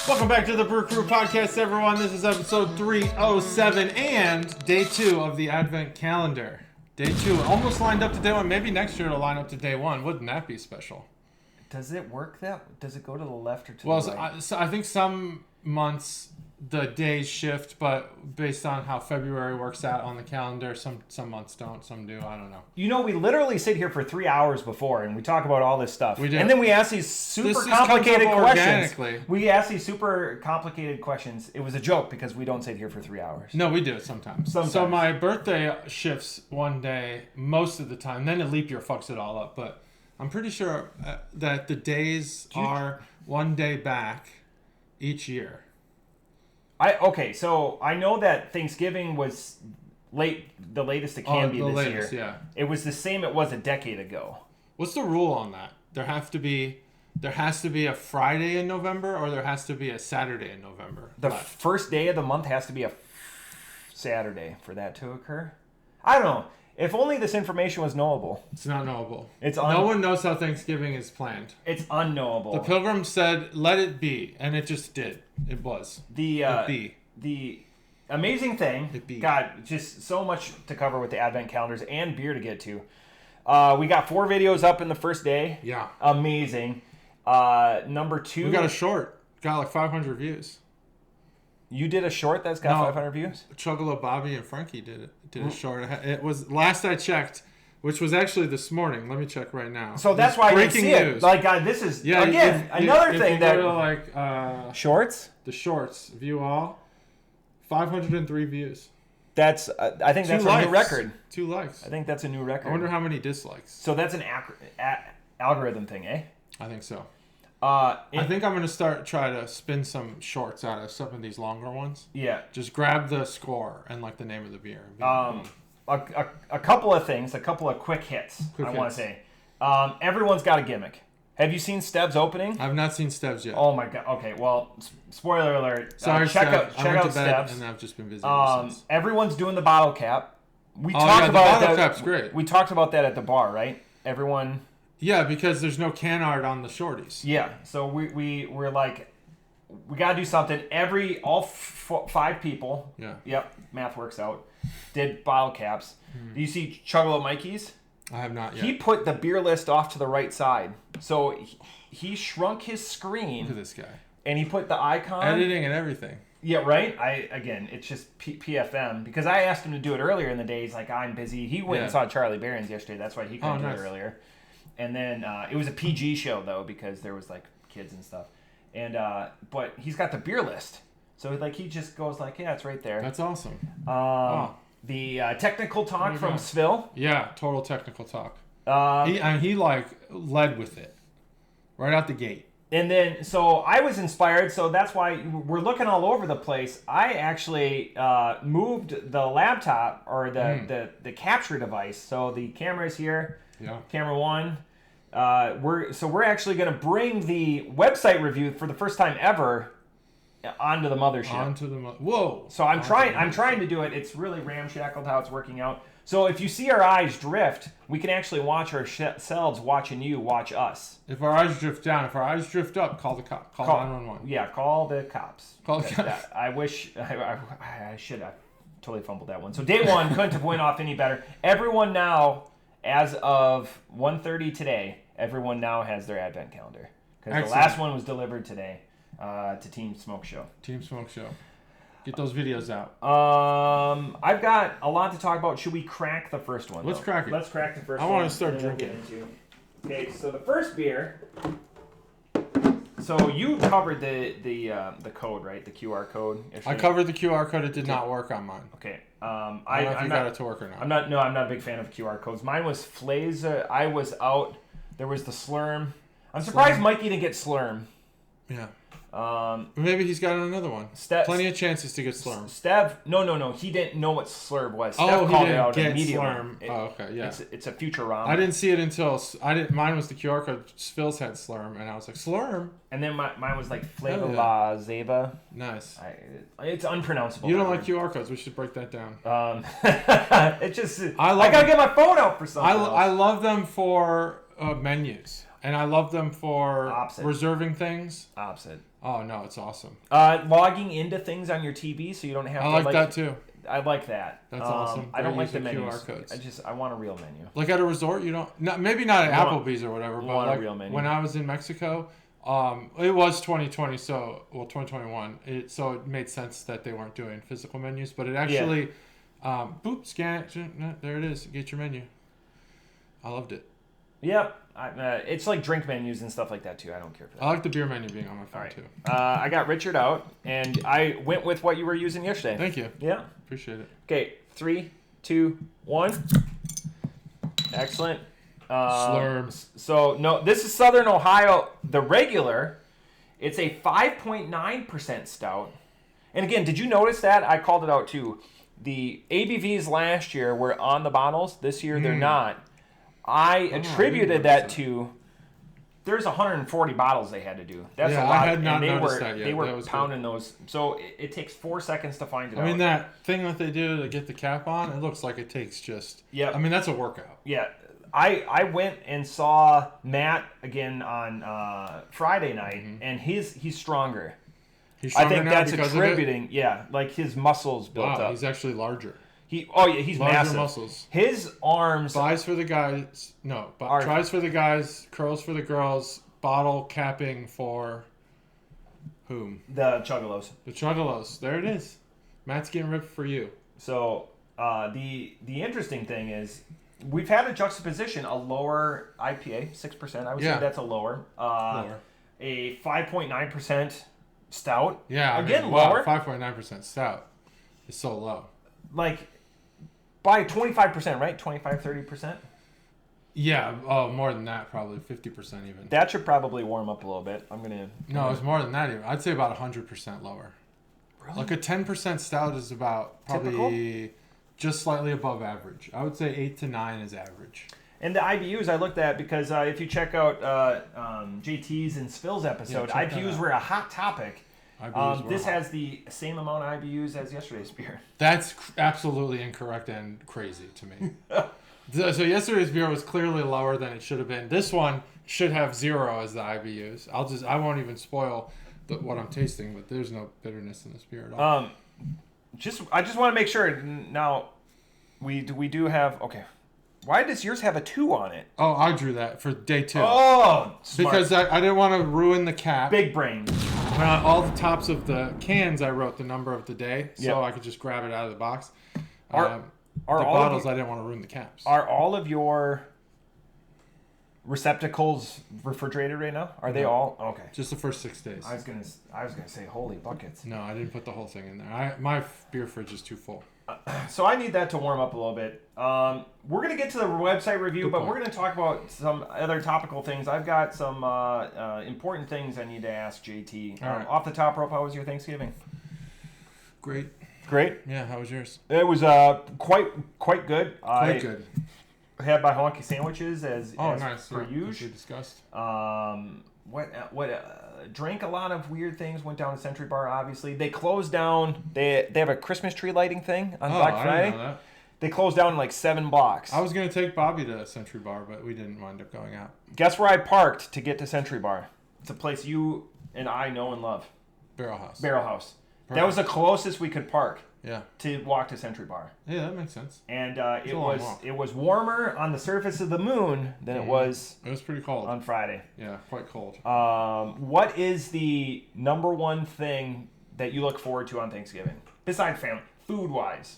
Welcome back to the Brew Crew Podcast, everyone. This is episode 307 and day 2 of the Advent Calendar. Day 2, almost lined up to day 1. Maybe next year it'll line up to day 1. Wouldn't that be special? Does it work that? Does it go to the left or to the right? Well, I think some months the days shift, but based on how February works out on the calendar, some months don't, some do. I don't know. You know, we literally sit here for 3 hours before and we talk about all this stuff. We do. And then we ask these super complicated questions. We ask these super complicated questions. It was a joke because we don't sit here for 3 hours. No, we do it sometimes. So my birthday shifts one day most of the time. Then a leap year fucks it all up. But I'm pretty sure that the days are one day back each year. So I know that Thanksgiving was the latest it can be this year. Yeah. It was the same it was a decade ago. What's the rule on that? There has to be a Friday in November, or there has to be a Saturday in November. The first day of the month has to be a Saturday for that to occur. I don't know. If only this information was knowable. It's not knowable. No one knows how Thanksgiving is planned. It's unknowable. The Pilgrims said, "Let it be," and it just did. It was. The amazing thing. God, just so much to cover with the Advent calendars and beer to get to. We got 4 videos up in the first day. Yeah. Amazing. Number 2. We got a short. Got like 500 views. You did a short that's got 500 views? Chuggalo, Bobby, and Frankie did a short. It was last I checked, which was actually this morning. Let me check right now. So that's why I didn't see news. It. Like, this is, another thing that... Go to, shorts? The shorts. View all. 503 views. That's, I think that's a new record. 2 likes. I think that's a new record. I wonder how many dislikes. So that's an algorithm thing, eh? I think so. I think I'm going to try to spin some shorts out of some of these longer ones. Yeah. Just grab the score and like the name of the beer. A couple of things, a couple of quick hits, I want to say. Everyone's got a gimmick. Have you seen Stev's opening? I've not seen Stev's yet. Oh my god. Okay, well, spoiler alert. Sorry, check out Stev's. And I've just been busy since. Everyone's doing the bottle cap. The bottle cap's great. We talked about that at the bar, right? Everyone... Yeah, because there's no can art on the shorties. Yeah, so we're like, we gotta do something. All 5 people. Yeah. Yep, math works out. Did bottle caps. Do you see Chuggalo Mikey's? I have not yet. He put the beer list off to the right side, so he shrunk his screen. Look at this guy. And he put the icon. Editing and everything. Yeah, right. It's just PFM because I asked him to do it earlier in the day. He's like, I'm busy. He went and saw Charlie Barron's yesterday. That's why he couldn't do it earlier. And then it was a PG show though because there was like kids and stuff. And but he's got the beer list, so like he just goes like, yeah, it's right there. That's awesome. The technical talk from Svil. Yeah, total technical talk. He like led with it right out the gate. And then so I was inspired, so that's why we're looking all over the place. I actually moved the laptop or the capture device. So the camera is here. Yeah. Camera 1. We're actually going to bring the website review for the first time ever onto the mothership. Whoa! So I'm trying to do it. It's really ramshackled how it's working out. So if you see our eyes drift, we can actually watch ourselves watching you watch us. If our eyes drift down, if our eyes drift up, call the cop. Call 911. Yeah, call the cops. Call the cops. I wish I should have totally fumbled that one. So day 1 couldn't have went off any better. Everyone now. As of 1:30 today, everyone now has their Advent calendar. Because the last one was delivered today to Team Smoke Show. Team Smoke Show. Get those videos out. I've got a lot to talk about. Should we crack the first one? Let's crack it. Let's crack the first one. I want to start drinking. Okay, so the first beer... So you covered the code, right? The QR code. I covered the QR code. It did not work on mine. Okay. I don't know if you got it to work or not. I'm not a big fan of QR codes. Mine was Flaza. I was out. There was the Slurm. I'm surprised Mikey didn't get Slurm. Yeah. Maybe he's got another one. Plenty of chances to get Slurm. Stev, no, he didn't know what Slurm was. Stev called it out immediately. Slurm. Okay, yeah. It's a Futurama. I didn't see it until mine was the QR code. Phil's had Slurm, and I was like, Slurm? And then mine was like Flava La Zeva. Nice. It's unpronounceable. You don't like QR codes. We should break that down. It just... I gotta get my phone out for something I love them for menus. And I love them for Opposite. reserving things. Opposite. Oh no, it's awesome. Logging into things on your TV so you don't have to. I like that too. I like that. That's awesome. I don't like the menus. QR codes. I want a real menu. Like at a resort, you don't. Maybe not at Applebee's or whatever, but like a real menu. When I was in Mexico, it was 2020, 2021. So it made sense that they weren't doing physical menus, but it actually, scan it. There it is. Get your menu. I loved it. Yep. It's like drink menus and stuff like that too. I don't care for that. I like the beer menu being on my phone too. I got Richard out, and I went with what you were using yesterday. Thank you. Yeah. Appreciate it. Okay, 3, 2, 1. Excellent. Slurms. So, no, this is Southern Ohio, the regular. It's a 5.9% stout. And again, did you notice that? I called it out too. The ABVs last year were on the bottles. This year, they're not. I attributed that to there's 140 bottles they had to do. That's a lot. I had not noticed that yet. They were pounding those. So it takes 4 seconds to find it out. I mean, that thing that they do to get the cap on, it looks like it takes just... Yeah. I mean, that's a workout. Yeah. I went and saw Matt again on Friday night, and he's stronger. He's stronger. I think that's attributing, like his muscles built up. He's actually larger. He's larger massive. Muscles. His arms. Buys for the guys. No, tries for the guys. Curls for the girls. Bottle capping for whom? The Chuggalos. The Chuggalos. There it is. Matt's getting ripped for you. So the interesting thing is we've had a juxtaposition, a lower IPA, 6%. I would say that's a lower. A 5.9% stout. Yeah. Again, lower. 5.9% stout is so low. Like, by 25%, right? 25, 30%? Yeah, more than that, probably 50% even. That should probably warm up a little bit. No, it's more than that even. I'd say about 100% lower. Really? Like a 10% stout is about probably just slightly above average. I would say 8 to 9 is average. And the IBUs I looked at because if you check out JT's and Spill's episode, IBUs were a hot topic. This has the same amount of IBUs as yesterday's beer. That's absolutely incorrect and crazy to me. So yesterday's beer was clearly lower than it should have been. This one should have 0 as the IBUs. I won't even spoil what I'm tasting, but there's no bitterness in this beer at all. I just want to make sure. Now, we do have Why does yours have a 2 on it? Oh, I drew that for day 2. Oh, smart. Because I didn't want to ruin the cap. Big brain. On all the tops of the cans, I wrote the number of the day, so I could just grab it out of the box. The bottles, I didn't want to ruin the caps. Are all of your receptacles refrigerated right now? Are they all? Okay. Just the first 6 days. I was gonna say, holy buckets. No, I didn't put the whole thing in there. My beer fridge is too full. So I need that to warm up a little bit. We're going to get to the website review, but we're going to talk about some other topical things. I've got some important things I need to ask JT. All right. Off the top rope, how was your Thanksgiving? Great. Yeah, how was yours? It was quite good. Quite good. I had my honky sandwiches as nice. Per usual. As we discussed. Drank a lot of weird things. Went down to Century Bar. Obviously, they closed down. They have a Christmas tree lighting thing on Black Friday. I didn't know that. They closed down in like 7 blocks. I was gonna take Bobby to Century Bar, but we didn't wind up going out. Guess where I parked to get to Century Bar? It's a place you and I know and love. Barrel House. Perfect. That was the closest we could park. Yeah. To walk to Century Bar. Yeah, that makes sense. And it was warmer on the surface of the moon than it was. It was pretty cold on Friday. Yeah, quite cold. What is the number one thing that you look forward to on Thanksgiving besides family, food wise?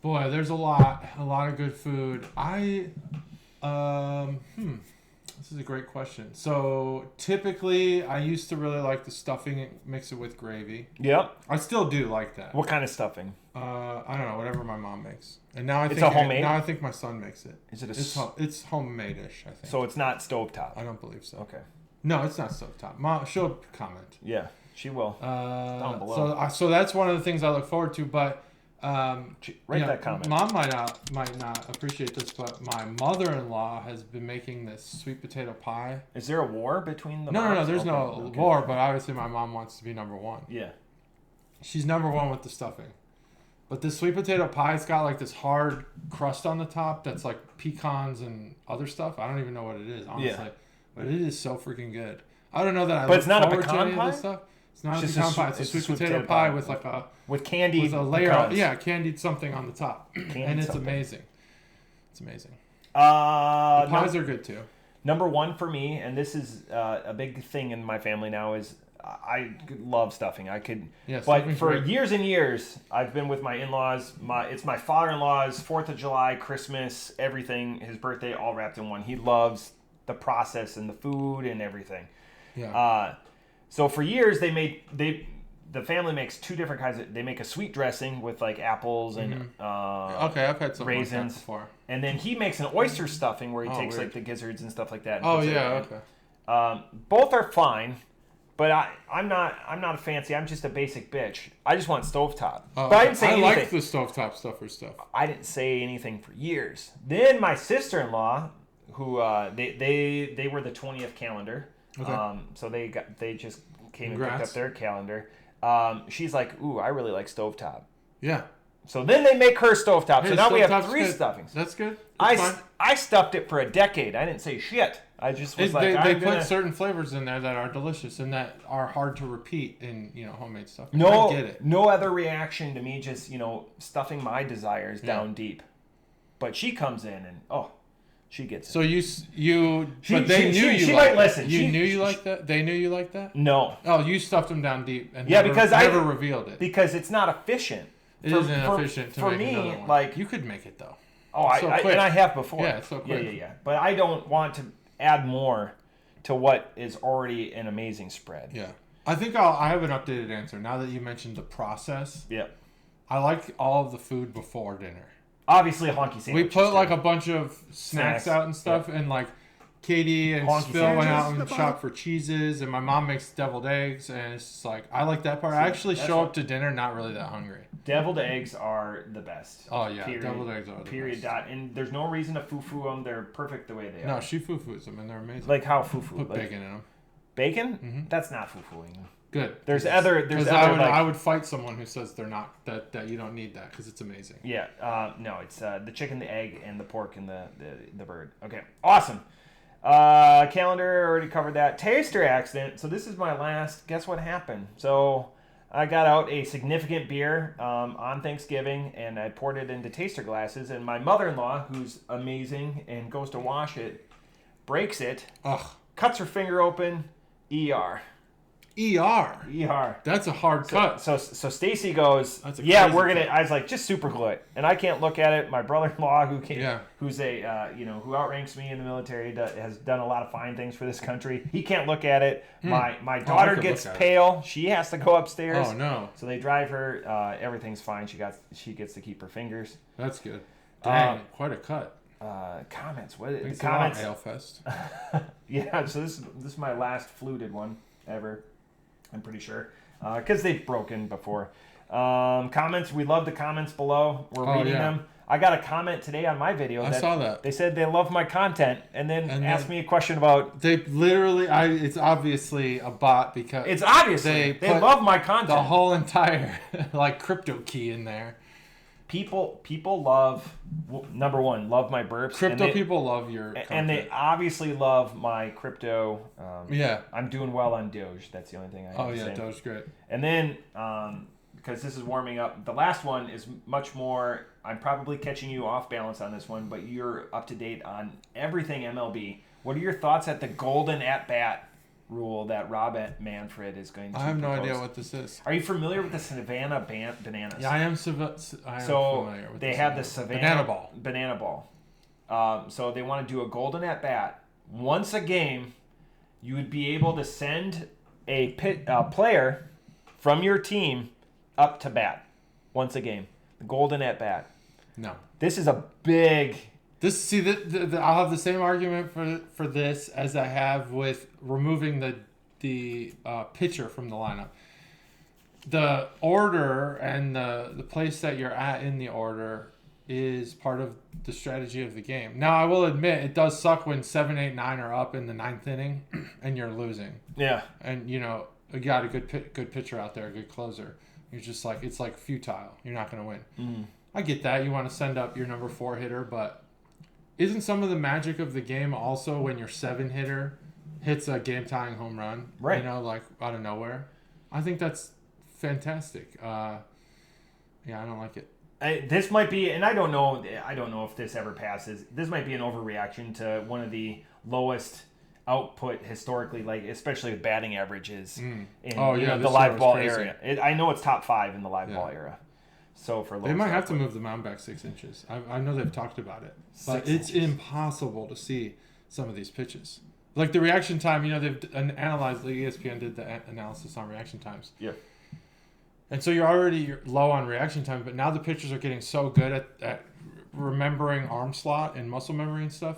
Boy, there's a lot of good food. This is a great question. So typically, I used to really like the stuffing and mix it with gravy. Yep. I still do like that. What kind of stuffing? I don't know, whatever my mom makes. And now I think my son makes it. Is it it's homemade-ish, I think. So it's not stovetop. I don't believe so. Okay. No, it's not stovetop. Mom, she'll comment. Yeah, she will. Down below. So that's one of the things I look forward to, but that comment. Mom might not appreciate this, but my mother-in-law has been making this sweet potato pie. Is there a war between the No, there's no war, but obviously my mom wants to be number one. Yeah. She's number one with the stuffing. But this sweet potato pie's got like this hard crust on the top that's like pecans and other stuff. I don't even know what it is, honestly. Yeah. But it is so freaking good. I don't know that I look forward to any of this stuff. It's not a pecan pie. It's a sweet potato pie with like a... With candied with a layer of, candied something on the top. And it's amazing. It's amazing. The pies are good too. Number one for me, and this is a big thing in my family now, is I love stuffing. But for years and years, I've been with my in-laws. It's my father-in-law's 4th of July, Christmas, everything, his birthday, all wrapped in one. He loves the process and the food and everything. Yeah. So for years, the family makes two different kinds of. They make a sweet dressing with like apples and I've had something raisins like that before. And then he makes an oyster stuffing where he takes like the gizzards and stuff like that. Okay. Both are fine, but I'm not a fancy. I'm just a basic bitch. I just want stovetop. But I didn't say anything. I like the stovetop stuffer stuff. I didn't say anything for years. Then my sister-in-law, who they were the 20th calendar. Okay. So they just came and picked up their calendar. She's like, ooh, I really like stovetop. Yeah. So then they make her stovetop. So now we have 3 stuffings. That's good. I stuffed it for a decade. I didn't say shit. I just was they put certain flavors in there that are delicious and that are hard to repeat in homemade stuff. I get it. No other reaction to me. Just stuffing my desires down deep. But she comes in and she gets it. So she might listen. You knew you liked that? They knew you liked that? No. Oh, you stuffed them down deep and because I never revealed it. Because it's not efficient. It isn't efficient to make another one. Like you could make it though. Oh, and I have before. Yeah, it's so quick. Yeah. But I don't want to add more to what is already an amazing spread. Yeah. I think I have an updated answer now that you mentioned the process. Yeah. I like all of the food before dinner. Obviously, a honky sandwich. We put like a bunch of snacks out and stuff, and like Katie and Phil went out and shopped for cheeses, and my mom makes deviled eggs, and it's just like I like that part. I actually show up to dinner not really that hungry. Deviled eggs are the best. Oh yeah, deviled eggs are the best. Dot. And there's no reason to foo-foo them. They're perfect the way they are. No, she foo-foos them, and they're amazing. Like how foo-foo? Put bacon in them. Bacon? Mm-hmm. That's not foo-fooing. Good. I would fight someone who says they're not that you don't need that because it's amazing. Yeah. No, it's the chicken, the egg, and the pork and the bird. Okay. Awesome. Calendar already covered that. Taster accident. So this is my last. Guess what happened? So I got out a significant beer on Thanksgiving and I poured it into taster glasses. And my mother-in-law, who's amazing and goes to wash it, breaks it. Ugh. Cuts her finger open. ER. That's a hard cut. So Stacy goes, we're gonna. I was like, just super glue it, and I can't look at it. My brother-in-law, who's who outranks me in the military, has done a lot of fine things for this country. He can't look at it. My daughter gets pale. She has to go upstairs. Oh no! So they drive her. Everything's fine. She gets to keep her fingers. That's good. Dang, quite a cut. Comments. Thanks the comments? A lot, Alefest. Yeah. So this is my last fluted one ever. I'm pretty sure, because they've broken before. Comments, we love the comments below. We're reading them. I got a comment today on my video. I saw that. They said they love my content, and then asked me a question about... They literally, it's obviously a bot because... It's obviously. They love my content. The whole entire, crypto key in there. People love, number one, love my burps. People love your content. And they obviously love my crypto. Yeah. I'm doing well on Doge. That's the only thing I have to say. Doge's great. And then, because this is warming up, the last one is much more, I'm probably catching you off balance on this one, but you're up to date on everything MLB. What are your thoughts at the golden at-bat rule that Rob Manfred is going to I have propose? no idea what this is. Are you familiar with the Savannah Bananas? Yeah, I am familiar with they have the Savannah Banana Ball. So they want to do a golden at bat. Once a game, you would be able to send a player from your team up to bat once a game. The golden at bat. No. This is a big... I'll have the same argument for this as I have with removing the pitcher from the lineup. The order and the place that you're at in the order is part of the strategy of the game. Now, I will admit it does suck when 7, 8, 9 are up in the 9th inning and you're losing. Yeah. And you got a good pitcher out there, a good closer. You're just like, it's like futile. You're not going to win. Mm. I get that. You want to send up your number 4 hitter, but isn't some of the magic of the game also when your 7 hitter hits a game-tying home run? Right. You know, like out of nowhere. I think that's fantastic. Yeah, I don't like it. This might be, and I don't know if this ever passes. This might be an overreaction to one of the lowest output historically, like especially with batting averages in the live ball area. I know it's top 5 in the live ball era. So for they might have to move the mound back 6 inches. I know they've talked about it, but it's impossible to see some of these pitches. Like the reaction time, they've analyzed. Like ESPN did the analysis on reaction times. Yeah. And so you're low on reaction time, but now the pitchers are getting so good at remembering arm slot and muscle memory and stuff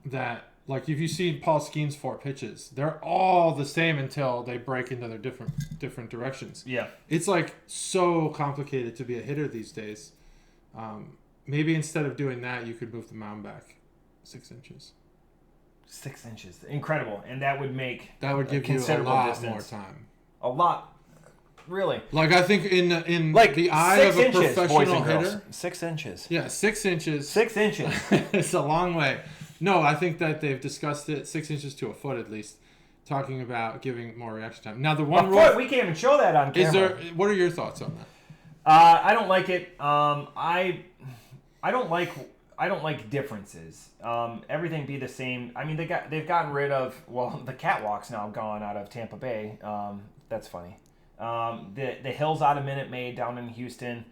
that, like, if you see Paul Skeen's 4 pitches, they're all the same until they break into their different directions. Yeah. It's, like, so complicated to be a hitter these days. Maybe instead of doing that, you could move the mound back 6 inches. 6 inches. Incredible. And that would give you a lot more time. A lot. Really? Like, I think in like the eye of a professional hitter. 6 inches. Yeah, 6 inches. 6 inches. It's a long way. No, I think that they've discussed it 6 inches to a foot at least, talking about giving more reaction time. Now, the one rule. We can't even show that on camera. What are your thoughts on that? I don't like it. I don't like differences. Everything be the same. I mean, they've gotten rid of, the catwalk's now gone out of Tampa Bay. That's funny. The hills out of Minute Maid down in Houston.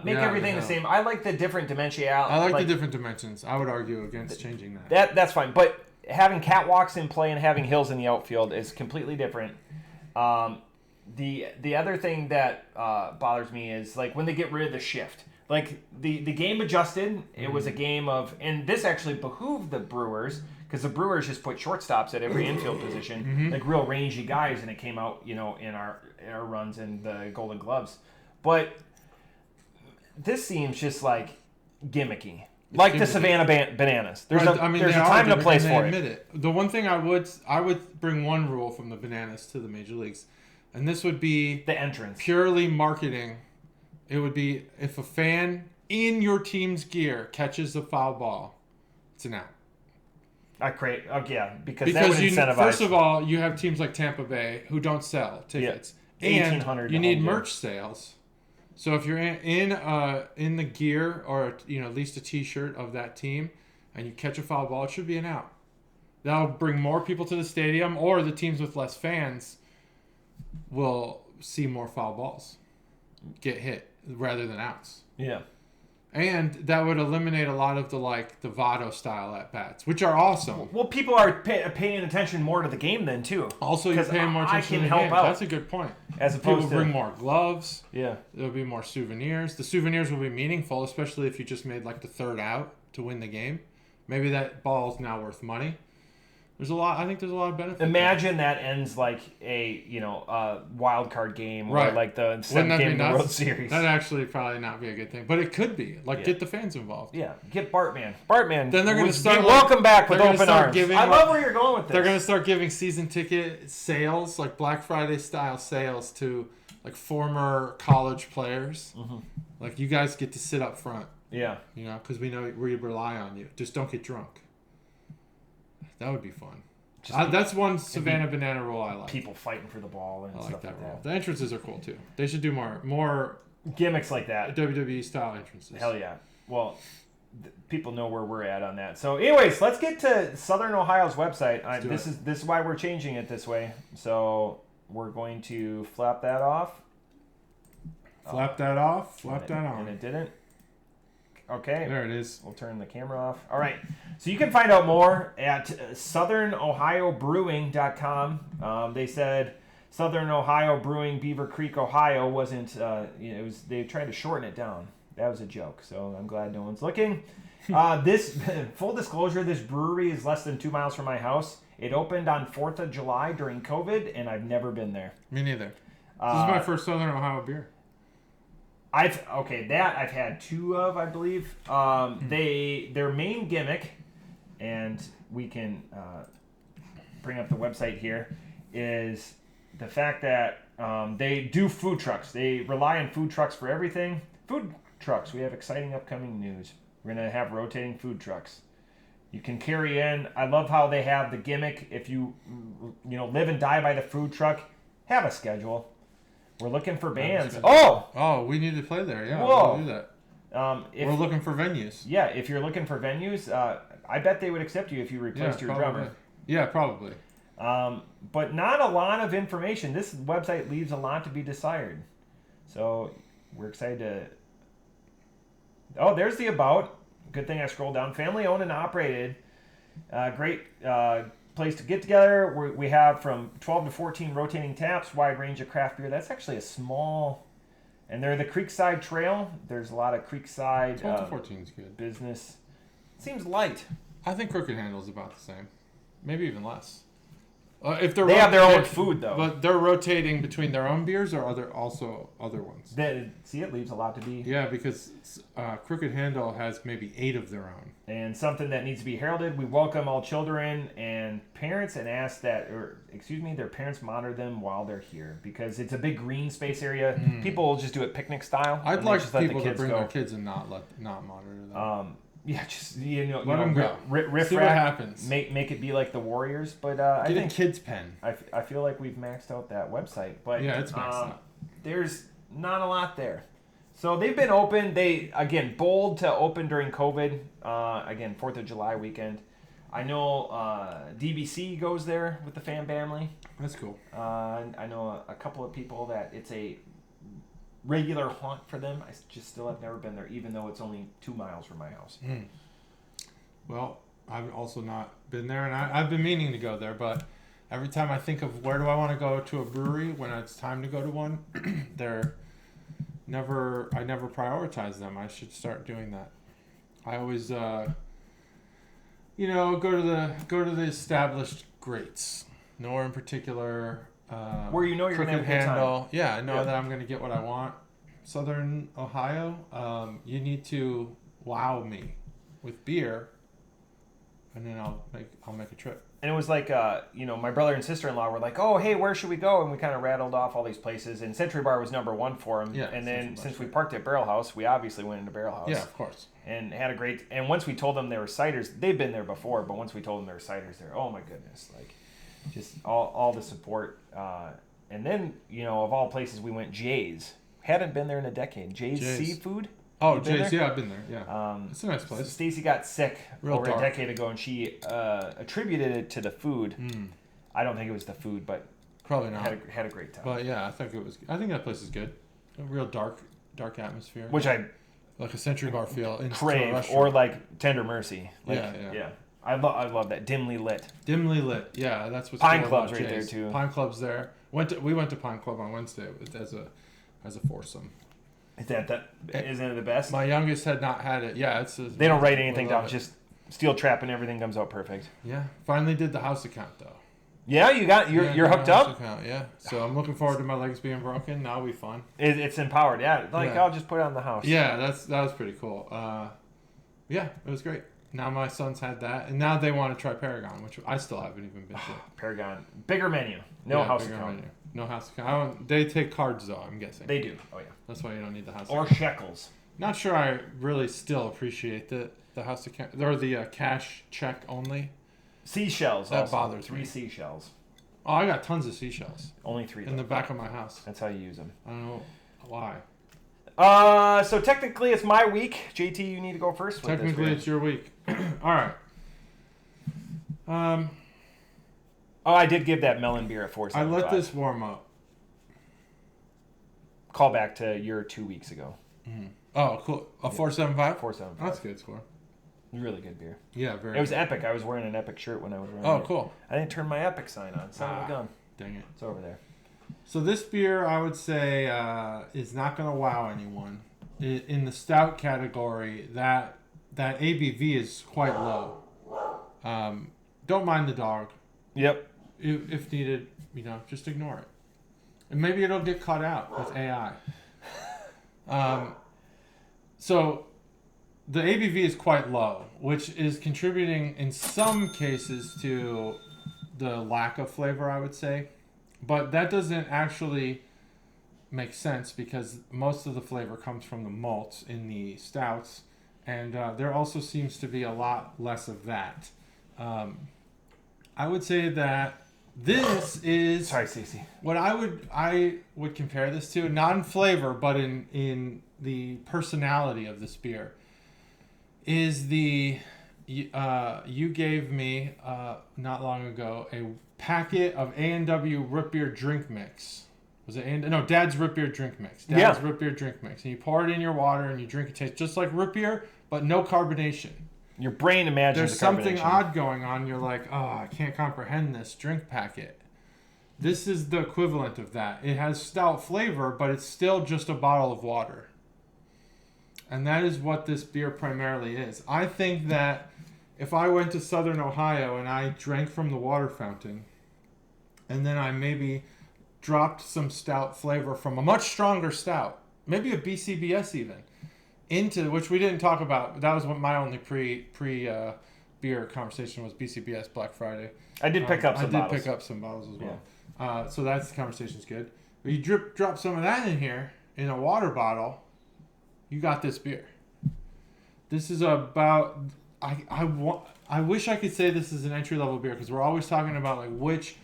Make everything the same. I like the different dimensionality. I like the different dimensions. I would argue against changing that. That's fine. But having catwalks in play and having hills in the outfield is completely different. The other thing that bothers me is, like, when they get rid of the shift. Like, the game adjusted. It was a game of... And this actually behooved the Brewers, because the Brewers just put shortstops at every infield position, like real rangy guys, and it came out, in our runs in the Golden Gloves. But this seems just, like, gimmicky. Like gimmicky. The Savannah Bananas. There's a time and a place for it. The one thing I would bring one rule from the Bananas to the major leagues, and this would be... the entrance. Purely marketing. It would be, if a fan in your team's gear catches a foul ball, it's an out. Because that would incentivize. First of all, you have teams like Tampa Bay who don't sell tickets, and you need merch sales. So if you're in the gear, or at least a T-shirt of that team, and you catch a foul ball, it should be an out. That'll bring more people to the stadium, or the teams with less fans will see more foul balls get hit rather than outs. Yeah. And that would eliminate a lot of the Votto style at bats, which are awesome. Well, people are paying attention more to the game then too. Also, you're paying more attention to the game. That's a good point. As opposed people bring more gloves. Yeah. There'll be more souvenirs. The souvenirs will be meaningful, especially if you just made the third out to win the game. Maybe that ball is now worth money. I think there's a lot of benefit. Imagine that ends like a wild card game, or like the seventh game of the World Series. That'd actually probably not be a good thing, but it could be. Get the fans involved. Yeah, get Bartman. Bartman. Then they're going to start welcome back with open arms. I love where you're going with this. They're going to start giving season ticket sales, like Black Friday style sales, to former college players. Mm-hmm. Like, you guys get to sit up front. Yeah. Because we know we rely on you. Just don't get drunk. That would be fun. That's one Savannah Banana rule I like. People fighting for the ball and stuff like that. Rule. The entrances are cool too. They should do more gimmicks like that. WWE style entrances. Hell yeah. Well, people know where we're at on that. So, anyways, let's get to Southern Ohio's website. This is why we're changing it this way. So we're going to flap that off. Flap that off. Flap that on. And it didn't. Okay. There it is. We'll turn the camera off. All right. So you can find out more at southernohiobrewing.com. They said Southern Ohio Brewing, Beaver Creek, Ohio wasn't, they tried to shorten it down. That was a joke. So I'm glad no one's looking. This, full disclosure, this brewery is less than 2 miles from my house. It opened on 4th of July during COVID, and I've never been there. Me neither. This is my first Southern Ohio beer. I've had 2 of, I believe. Their main gimmick, and we can bring up the website here, is the fact that They do food trucks. They rely on food trucks for everything. Food trucks. We have exciting upcoming news. We're going to have rotating food trucks. You can carry in. I love how they have the gimmick. If you live and die by the food truck, have a schedule. We're looking for bands. Oh, we need to play there. Yeah, we'll do that. We're looking for venues. Yeah, if you're looking for venues, I bet they would accept you if you replaced your drummer. Yeah, probably. But not a lot of information. This website leaves a lot to be desired. So we're excited to... Oh, there's the about. Good thing I scrolled down. Family owned and operated. Great place to get together. We have from 12 to 14 rotating taps, wide range of craft beer. That's actually a small... And they're the Creekside Trail. There's a lot of Creekside 12 to 14 is good. Business. Seems light. I think Crooked Handle is about the same. Maybe even less. If they have their own food, though. But they're rotating between their own beers or other ones? See, it leaves a lot to be. Yeah, because Crooked Handle has maybe 8 of their own. And something that needs to be heralded, we welcome all children and parents and ask that, their parents monitor them while they're here. Because it's a big green space area. People will just do it picnic style. I'd like people to bring their kids and not monitor them. Yeah, just let them go. Riff see what happens. Make it be like the Warriors, but I think a kid's pen. I feel like we've maxed out that website, but yeah, it's maxed out. There's not a lot there. So they've been open. They bold to open during COVID. 4th of July weekend. I know DBC goes there with the family. That's cool. I know a couple of people that it's a regular haunt for them. I just still have never been there, even though it's only 2 miles from my house. Well, I've also not been there, and I've been meaning to go there, but every time I think of where do I want to go to a brewery when it's time to go to one, I never prioritize them. I should start doing that. I always go to the established greats. Nowhere in particular. Where you're going to have a good time. Yeah, I know that I'm going to get what I want. Southern Ohio, you need to wow me with beer, and then I'll make a trip. And it was like, my brother and sister-in-law were like, oh, hey, where should we go? And we kind of rattled off all these places, and Century Bar was number 1 for them. Yeah, and then since we parked at Barrel House, we obviously went into Barrel House. Yeah, of course. And had a great... And once we told them they were ciders, they've been there before, but once we told them they were ciders, they're, oh my goodness, like... Just all the support. And then, of all places, we went Jay's. Haven't been there in a decade. Jay's Seafood. Oh, Jay's. Yeah, I've been there. Yeah. It's a nice place. So Stacy got sick a decade ago, and she attributed it to the food. I don't think it was the food, but probably not. Had a great time. But yeah, I think that place is good. A real dark atmosphere. Which I like a Century Bar feel. Crave, or like Tender Mercy. Like, yeah. I love that. Dimly lit. Yeah, that's what's Pine Club's right there too. Pine Club's there. We went to Pine Club on Wednesday as a foursome. Isn't it the best? My youngest had not had it. Yeah, they don't write anything down. Just steel trap and everything comes out perfect. Yeah, finally did the house account though. Yeah, you're hooked up. Account, yeah, so I'm looking forward to my legs being broken. That'll be fun. It's empowered. Yeah, I'll just put it on the house. Yeah, that was pretty cool. Yeah, it was great. Now my son's had that, and now they want to try Paragon, which I still haven't even been to. Paragon, bigger menu, no house account. Menu. No house account. They take cards though, I'm guessing. They do. Oh yeah. That's why you don't need the house. Or account. shekels. Not sure I really still appreciate the house account or the cash check only. Seashells. That also. bothers 3 me. seashells. Oh, I got tons of seashells. Only 3 in the back of my house. That's how you use them. I don't know why. So technically it's my week. JT, you need to go first. Technically, it's your week. All right. I did give that melon beer a 4.75. I let this warm up. Call back to your 2 weeks ago. Mm-hmm. Oh, cool. A 4.75? 4.75. That's a good score. Really good beer. Yeah, very. It was epic. I was wearing an Epic shirt when I was wearing it. Oh, cool. I didn't turn my Epic sign on. Son of a gun. Dang it. It's over there. So this beer, I would say, is not going to wow anyone. In the stout category, that ABV is quite low. Don't mind the dog. Yep. If needed, just ignore it. And maybe it'll get cut out with AI. So the ABV is quite low, which is contributing in some cases to the lack of flavor, I would say. But that doesn't actually make sense because most of the flavor comes from the malts in the stouts, and there also seems to be a lot less of that. I would say that this is sorry, Stacey. What I would compare this to, not in flavor, but in the personality of this beer, is the you gave me not long ago a packet of A&W root beer drink mix. Was it Dad's root beer drink mix. Dad's root beer drink mix, and you pour it in your water and you drink it. Tastes just like root beer, but no carbonation. Your brain imagines there's something odd going on. You're like, oh, I can't comprehend this drink packet. This is the equivalent of that. It has stout flavor, but it's still just a bottle of water. And that is what this beer primarily is. I think that if I went to Southern Ohio and I drank from the water fountain, and then I maybe dropped some stout flavor from a much stronger stout, maybe a BCBS even, into, which we didn't talk about. That was what my only pre beer conversation was, BCBS Black Friday. I did pick up some bottles. I did pick up some bottles as well. Yeah. So that's the conversation's good. But you drop some of that in here in a water bottle, you got this beer. This is about I wish I could say this is an entry level beer because we're always talking about like which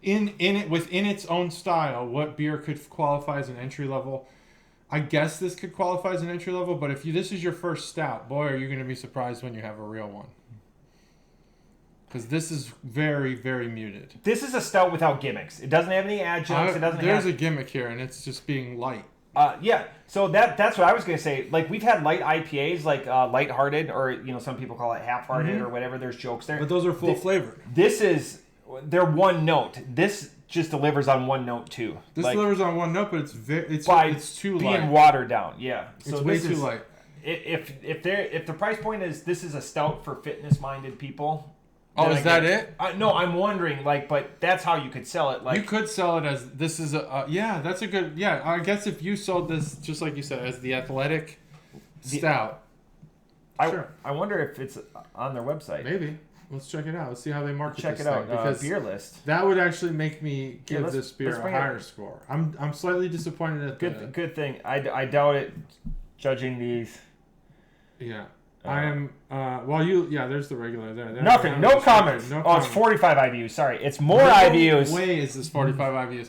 in it within its own style what beer could qualify as an entry level. I guess this could qualify as an entry level, but if this is your first stout, boy, are you going to be surprised when you have a real one. Because this is very, very muted. This is a stout without gimmicks. It doesn't have any adjuncts. There's a gimmick here, and it's just being light. Yeah, so that's what I was going to say. Like, we've had light IPAs, like lighthearted, or, some people call it half-hearted or whatever. There's jokes there. But those are full flavored. They're one note. This just delivers on one note, too. This delivers on one note, but it's too light. Being watered down, yeah. So it's way too light. If the price point is this is a stout for fitness-minded people... Oh, is that it? No, I'm wondering, but that's how you could sell it. You could sell it as, this is that's a good, I guess if you sold this, just like you said, as the athletic stout. Sure. I wonder if it's on their website. Maybe. Let's check it out. Let's see how they market this thing. Check it out, because beer list. That would actually make me give this beer a higher score. I'm slightly disappointed at Good thing. I doubt it, judging these. Yeah. I am, there's the regular there. Nothing, no comments. It's 45 IBUs. Sorry, it's more IBUs. No way is this 45 IBUs.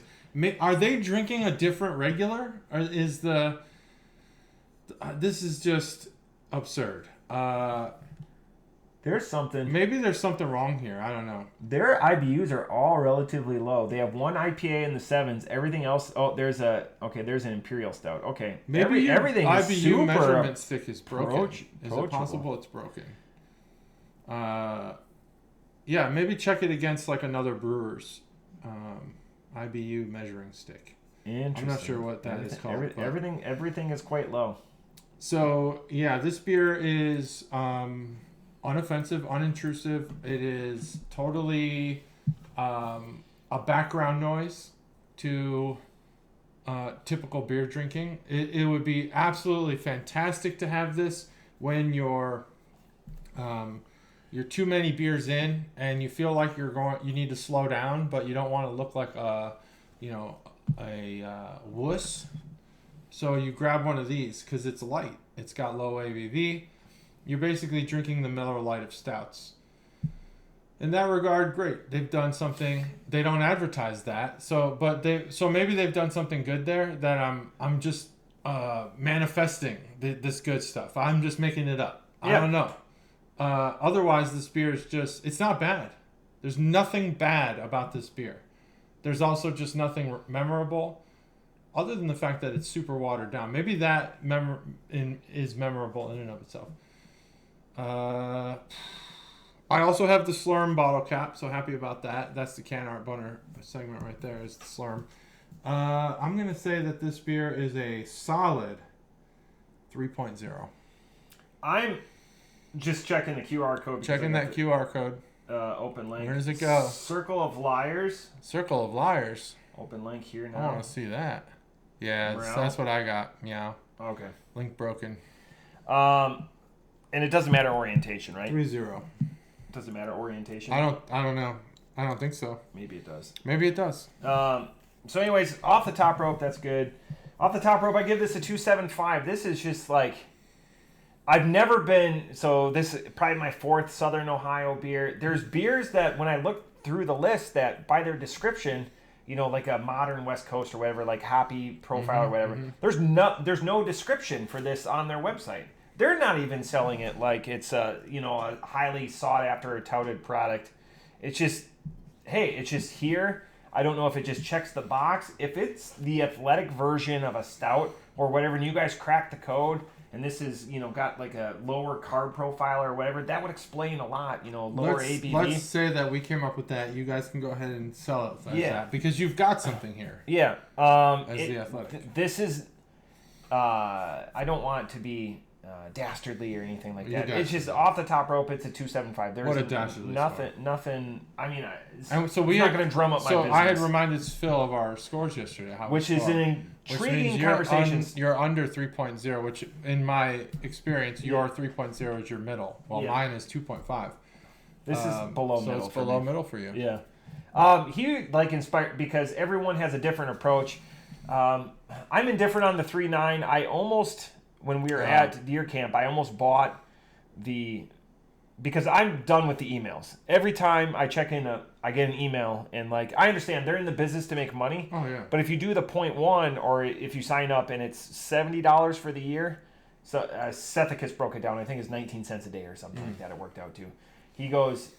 Are they drinking a different regular? Or is this is just absurd. There's something. Maybe there's something wrong here. I don't know. Their IBUs are all relatively low. They have one IPA in the 7s. Everything else. Oh, there's an Imperial Stout. Okay. Maybe everything IBU is super measurement stick is broken. Is it possible it's broken? Maybe check it against like another brewer's IBU measuring stick. Interesting. I'm not sure what that is called. Everything is quite low. So this beer is unoffensive, unintrusive. It is totally a background noise to typical beer drinking. It would be absolutely fantastic to have this when you're too many beers in and you feel like you need to slow down, but you don't want to look like a wuss. So you grab one of these because it's light. It's got low ABV. You're basically drinking the Miller Lite of stouts. In that regard, great. They've done something. They don't advertise that. So maybe they've done something good there that I'm just manifesting this good stuff. I'm just making it up. Yeah. I don't know. Otherwise, this beer is it's not bad. There's nothing bad about this beer. There's also just nothing memorable. Other than the fact that it's super watered down. Maybe that is memorable in and of itself. I also have the Slurm bottle cap, so happy about that. That's the can art boner segment right there is the Slurm. I'm going to say that this beer is a solid 3.0. I'm just checking the QR code. Checking that QR code. Open link. Where does it go? Circle of Liars. Circle of Liars. Open link here now. I want to see that. Yeah, that's what I got. Meow. Okay. Link broken. And it doesn't matter orientation, right? 3-0. Doesn't matter orientation. I don't know. I don't think so. Maybe it does. Maybe it does. So anyways, off the top rope, that's good. Off the top rope, I give this a 2.75. This is just like, I've never been, so this is probably my 4th Southern Ohio beer. There's beers that when I look through the list that by their description, you know, like a modern West Coast or whatever, like hoppy profile or whatever, there's no description for this on their website. They're not even selling it like it's a highly sought after or touted product. It's just, hey, it's just here. I don't know if it just checks the box. If it's the athletic version of a stout or whatever, and you guys crack the code, and this is, got like a lower carb profile or whatever, that would explain a lot, lower ABV. Let's say that we came up with that. You guys can go ahead and sell it as that because you've got something here. Yeah. The athletic. This is, I don't want it to be dastardly or anything like that. It's just off the top rope. It's a 2.75. There's what a dastardly nothing. I mean, it's not going to drum up my business. So I had reminded Phil of our scores yesterday. Which is an intriguing conversation. You're under 3.0, which in my experience, your 3.0 is your middle, while mine is 2.5. This is below middle. So it's below middle for you. Yeah. He inspired because everyone has a different approach. I'm indifferent on the 3.9. I almost. When we were at deer camp, I almost bought because I'm done with the emails. Every time I check in, I get an email, and I understand they're in the business to make money. Oh yeah. But if you do the 0.1, or if you sign up and it's $70 for the year, so Sethicus broke it down. I think it's 19 cents a day or something like that. It worked out to. He goes,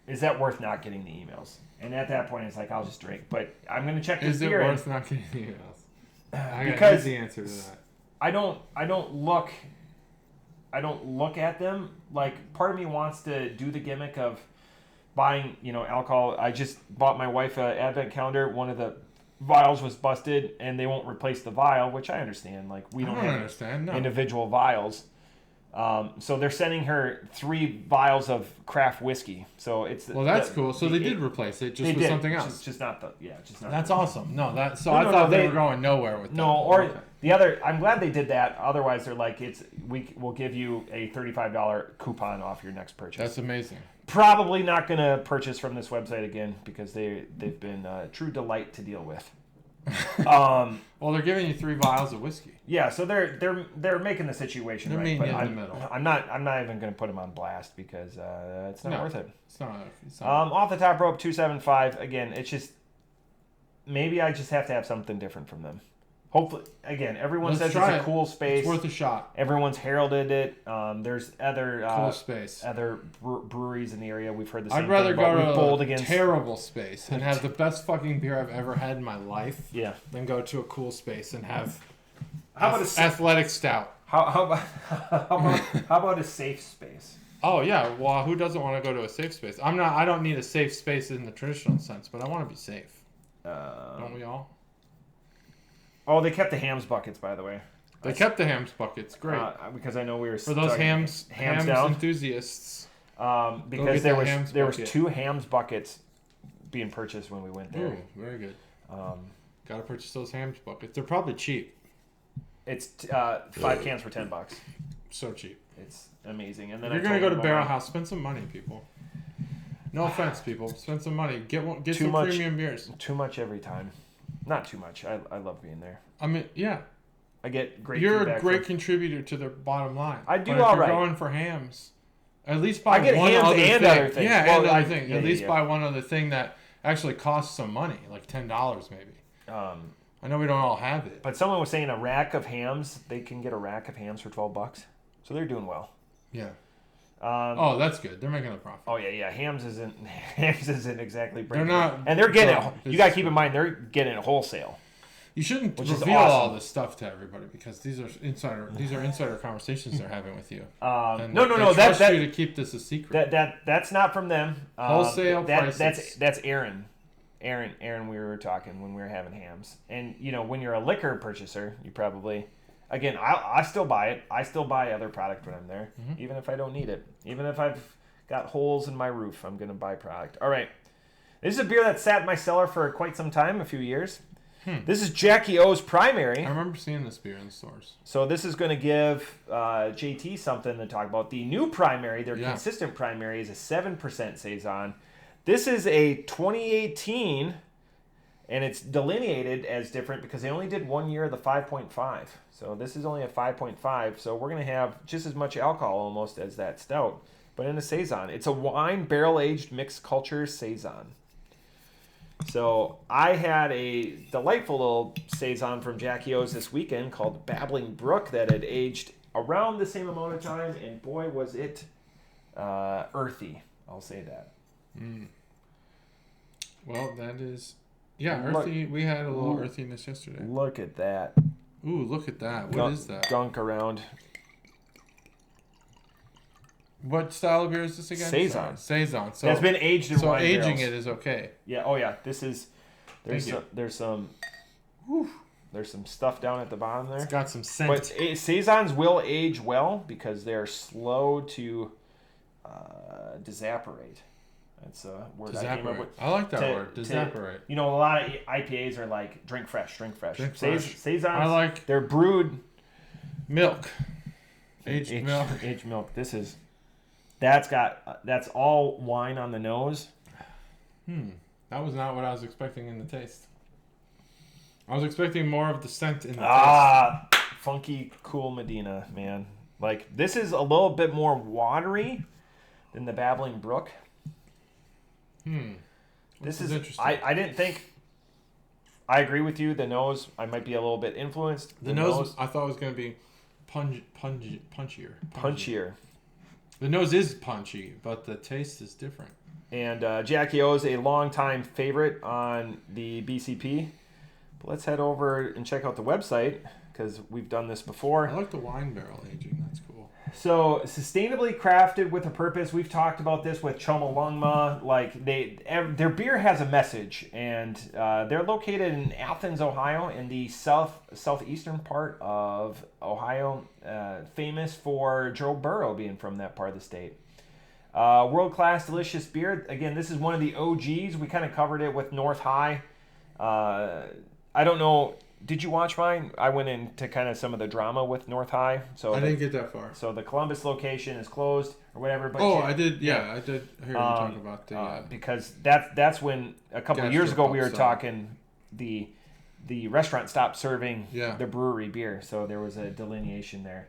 "Is that worth not getting the emails?" And at that point, it's like I'll just drink. But I'm going to check this beer. Is it worth not getting the emails? Because the answer to that. I don't look at them. Part of me wants to do the gimmick of buying, alcohol. I just bought my wife an Advent Calendar. One of the vials was busted, and they won't replace the vial, which I understand. We don't have individual vials. So they're sending her 3 vials of craft whiskey. So it's that's cool. So they did replace it just with something else. Just not the That's awesome. No, I thought they were going nowhere with that. No, or the other. I'm glad they did that. Otherwise, they're like we'll give you a $35 coupon off your next purchase. That's amazing. Probably not going to purchase from this website again because they've been a true delight to deal with. Well, they're giving you 3 vials of whiskey. Yeah, so they're making the situation they're right. But in the middle. I'm not even going to put them on blast because it's not worth it. It's not. Off the top rope, 2.75. Again, it's just maybe I just have to have something different from them. Hopefully, again, everyone says it's a cool space. It's worth a shot. Everyone's heralded it. There's other cool space, other breweries in the area. We've heard the same I'd rather thing go to a terrible space and have the best fucking beer I've ever had in my life. Yeah. Than go to a cool space and have athletic stout. How about a safe space? Oh yeah. Well, who doesn't want to go to a safe space? I don't need a safe space in the traditional sense, but I want to be safe. Don't we all? Oh, they kept the hams buckets, by the way. They kept the hams buckets. Great. Because I know we were for those hams down. Enthusiasts. Because there was 2 hams buckets being purchased when we went there. Ooh, very good. Got to purchase those hams buckets. They're probably cheap. It's 5 cans for $10. So cheap. It's amazing. And then you're gonna go to Barrel House. Spend some money, people. No offense, people. Spend some money. Get some premium beers. Too much every time. Not too much. I love being there. I mean, yeah. I get great. You're a great contributor to their bottom line. I do but all if right. You're going for hams. At least buy one other thing. Other things. Yeah, and other thing. At least buy one other thing that actually costs some money, like $10 maybe. I know we don't all have it. But someone was saying a rack of hams. They can get a rack of hams for $12. So they're doing well. Yeah. Oh, that's good. They're making a profit. Oh yeah. Hams isn't exactly breaking. They're not. And they're getting it. You got to keep in mind they're getting it wholesale. You shouldn't reveal all this stuff to everybody because these are insider conversations they're having with you. No. That's you to keep this a secret. That's not from them. Wholesale prices. That's Aaron. Aaron, we were talking when we were having hams, and when you're a liquor purchaser, you probably. Again, I still buy it. I still buy other product when I'm there, even if I don't need it. Even if I've got holes in my roof, I'm going to buy product. All right. This is a beer that sat in my cellar for quite some time, a few years. This is Jackie O's Primary. I remember seeing this beer in the stores. So this is going to give JT something to talk about. The new Primary, their consistent Primary, is a 7% saison. This is a 2018 And it's delineated as different because they only did 1 year of the 5.5. So this is only a 5.5. So we're going to have just as much alcohol almost as that stout, but in a saison. It's a wine barrel-aged mixed culture saison. So I had a delightful little saison from Jackie O's this weekend called Babbling Brook that had aged around the same amount of time, and boy, was it earthy. I'll say that. Mm. Well, that is... Yeah, earthy. We had a little earthiness yesterday. Look at that. Ooh, look at that. What is that? Gunk around. What style of beer is this again? Saison. Saison. So that's been aged in wine barrels. So aging it is okay. Yeah. Oh yeah. This is. There's some stuff down at the bottom there. It's got some scent. But saisons will age well because they're slow to disaperate. That's a word I came up with. I like that word. Disaperate. A lot of IPAs are like drink fresh. Saisons. They're brewed milk. Aged milk. Aged milk. That's all wine on the nose. That was not what I was expecting in the taste. I was expecting more of the scent in the taste. Funky, cool Medina, man. Like, this is a little bit more watery than the Babbling Brook. This is interesting. I didn't think... I agree with you. The nose, I might be a little bit influenced. The nose I thought was going to be punchier. The nose is punchy, but the taste is different. And Jackie O is a longtime favorite on the BCP. But let's head over and check out the website because we've done this before. I like the wine barrel aging. That's cool. So, sustainably crafted with a purpose. We've talked about this with Chuggalos. Like, their beer has a message, and they're located in Athens, Ohio, in the southeastern part of Ohio, famous for Joe Burrow being from that part of the state. World-class, delicious beer. Again, this is one of the OGs. We kind of covered it with North High. I don't know. Did you watch mine? I went into kind of some of the drama with North High. So I didn't get that far. So the Columbus location is closed or whatever. But I did. Yeah, I did hear you talk about the because that's when a couple of years ago we were talking the restaurant stopped serving the brewery beer, so there was a delineation there.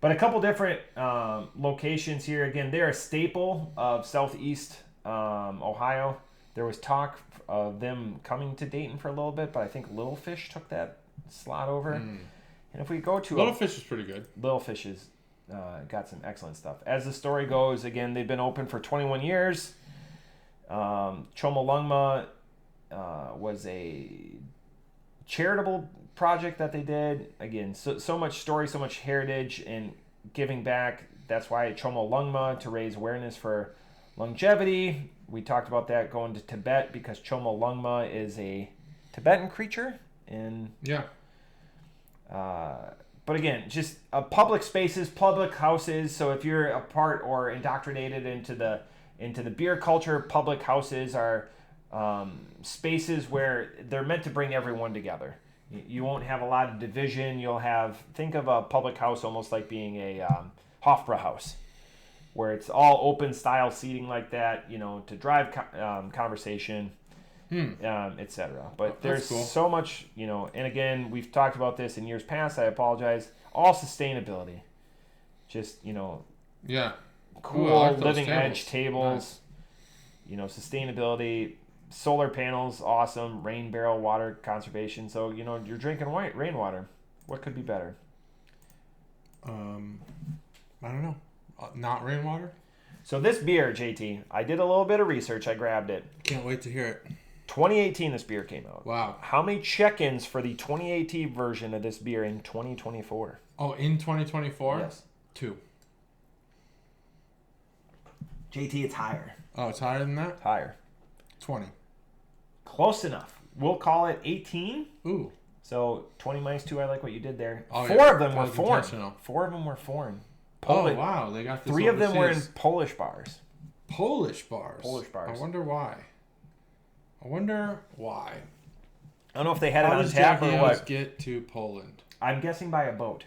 But a couple different locations here. Again, they're a staple of Southeast Ohio. There was talk of them coming to Dayton for a little bit, but I think Little Fish took that slot over. And if we go to Little Fish is pretty good. Little Fish is got some excellent stuff. As the story goes, again, they've been open for 21 years. Chomolungma was a charitable project that they did. Again, so much story, so much heritage, and giving back. That's why Chomolungma, to raise awareness for longevity. We talked about that going to Tibet because Chomolungma is a Tibetan creature. But again, just public spaces, public houses. So if you're a part or indoctrinated into the beer culture, public houses are spaces where they're meant to bring everyone together. You won't have a lot of division. Think of a public house almost like being a Hofbrauhaus, where it's all open style seating like that, to drive conversation, etc. But there's so much, and again, we've talked about this in years past. I apologize. All sustainability, just cool living edge tables, sustainability, solar panels, awesome, rain barrel water conservation. So you're drinking rainwater. What could be better? I don't know. Not rainwater? So this beer, JT, I did a little bit of research. I grabbed it. Can't wait to hear it. 2018 this beer came out. Wow. How many check-ins for the 2018 version of this beer in 2024? Oh, in 2024? Yes. 2. JT, it's higher. Oh, it's higher than that? Higher. 20. Close enough. We'll call it 18. Ooh. So 20 minus 2, I like what you did there. Oh, 4 of them were foreign. 4 of them were foreign. Wow. They got this 3 of them were in Polish bars. Polish bars? Polish bars. I wonder why. I don't know if they had it on tap or what. How does Jackie get to Poland? I'm guessing by a boat.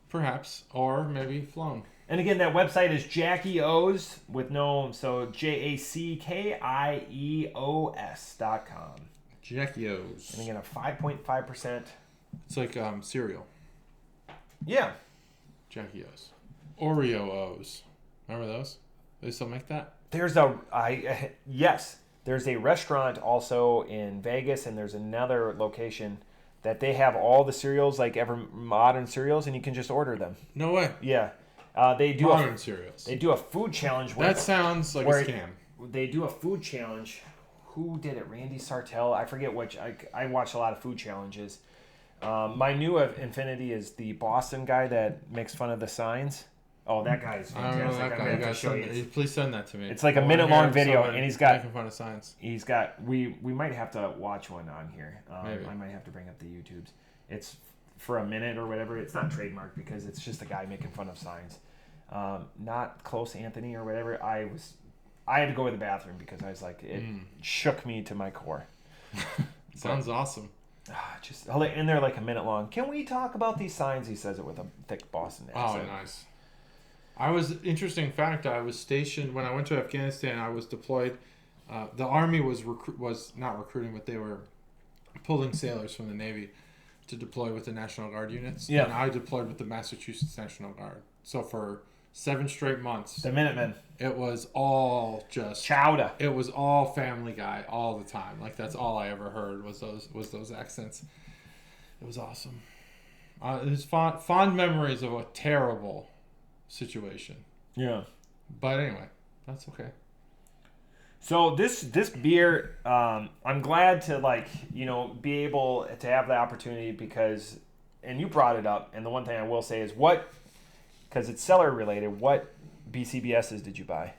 Perhaps. Or maybe flown. And again, that website is Jackie O's with no, so JACKIEOS.com. Chuggalos. And again, a 5.5%. It's like cereal. Yeah. Chuggalos. Oreo O's. Remember those? They still make that? Yes. There's a restaurant also in Vegas, and there's another location that they have all the cereals, like ever modern cereals, and you can just order them. No way. Yeah. They do modern cereals. They do a food challenge. That sounds like a scam. They do a food challenge. Who did it? Randy Sartell. I forget which. I watch a lot of food challenges. My new infinity is the Boston guy that makes fun of the signs. Oh, that guy is fantastic. I don't know that guy. You gotta show you. Please send that to me. It's like a minute-long video, and he's got making fun of signs. He's got. We might have to watch one on here. Maybe. I might have to bring up the YouTubes. It's for a minute or whatever. It's not trademarked because it's just a guy making fun of signs. Not close, Anthony, or whatever. I had to go to the bathroom because I was like, it shook me to my core. Sounds awesome. And they're like a minute long. Can we talk about these signs? He says it with a thick Boston accent. Oh, nice. Interesting fact, I was stationed, when I went to Afghanistan, I was deployed. The Army was not recruiting, but they were pulling sailors from the Navy to deploy with the National Guard units. Yeah. And I deployed with the Massachusetts National Guard. So for 7 straight months. The Minutemen. It was all just chowder. It was all Family Guy all the time. Like that's all I ever heard was those accents. It was awesome. It was fond memories of a terrible situation. Yeah. But anyway, that's okay. So this beer, I'm glad to be able to have the opportunity because, and you brought it up, and the one thing I will say is because it's cellar related, what BCBSs did you buy?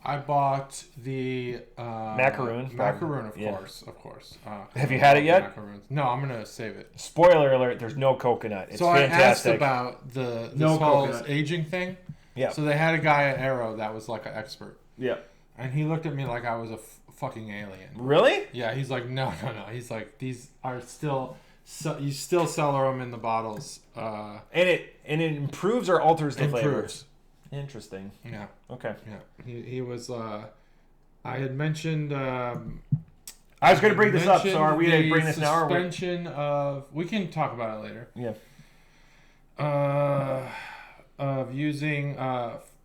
I bought the macaroon. Macaroon, of course. Have you had it yet? Macaroons. No, I'm gonna save it. Spoiler alert: there's no coconut. It's fantastic. I asked about this whole aging thing. Yeah. So they had a guy at Arrow that was like an expert. Yeah. And he looked at me like I was a fucking alien. Really? Yeah. He's like, no. He's like, these are still. So you still sell them in the bottles. And it improves or alters the flavors. Interesting. Yeah. Okay. Yeah. He was. I had mentioned. I was going to bring this up. So are we going to bring this now? Or suspension of. We can talk about it later. Yeah. Of using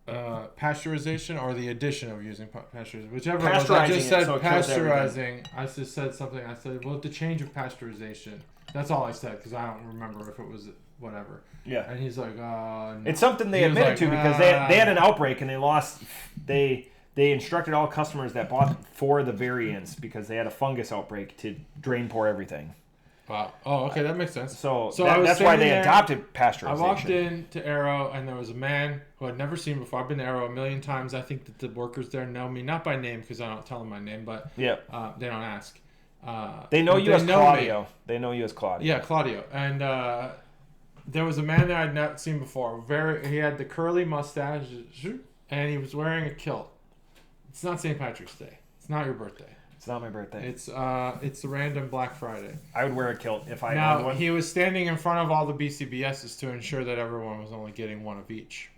pasteurization or the addition of using pasteurization, whichever. I just said pasteurizing. I just said something. I said, well, the change of pasteurization. That's all I said because I don't remember if it was whatever. Yeah. And he's like, no. It's something they admitted to because they had an outbreak and they lost. They instructed all customers that bought 4 of the variants because they had a fungus outbreak to drain pour everything. Wow. Oh, okay, that makes sense. So that's why they adopted pasteurization. I walked into Arrow and there was a man who I'd never seen before. I've been to Arrow a million times. I think that the workers there know me, not by name because I don't tell them my name, but they don't ask. They know you as Claudio. They know you as Claudio. Yeah, Claudio. And there was a man that I'd not seen before. He had the curly mustache, and he was wearing a kilt. It's not St. Patrick's Day. It's not your birthday. It's not my birthday. It's the random Black Friday. I would wear a kilt if I owned one. Now, he was standing in front of all the BCBSs to ensure that everyone was only getting one of each.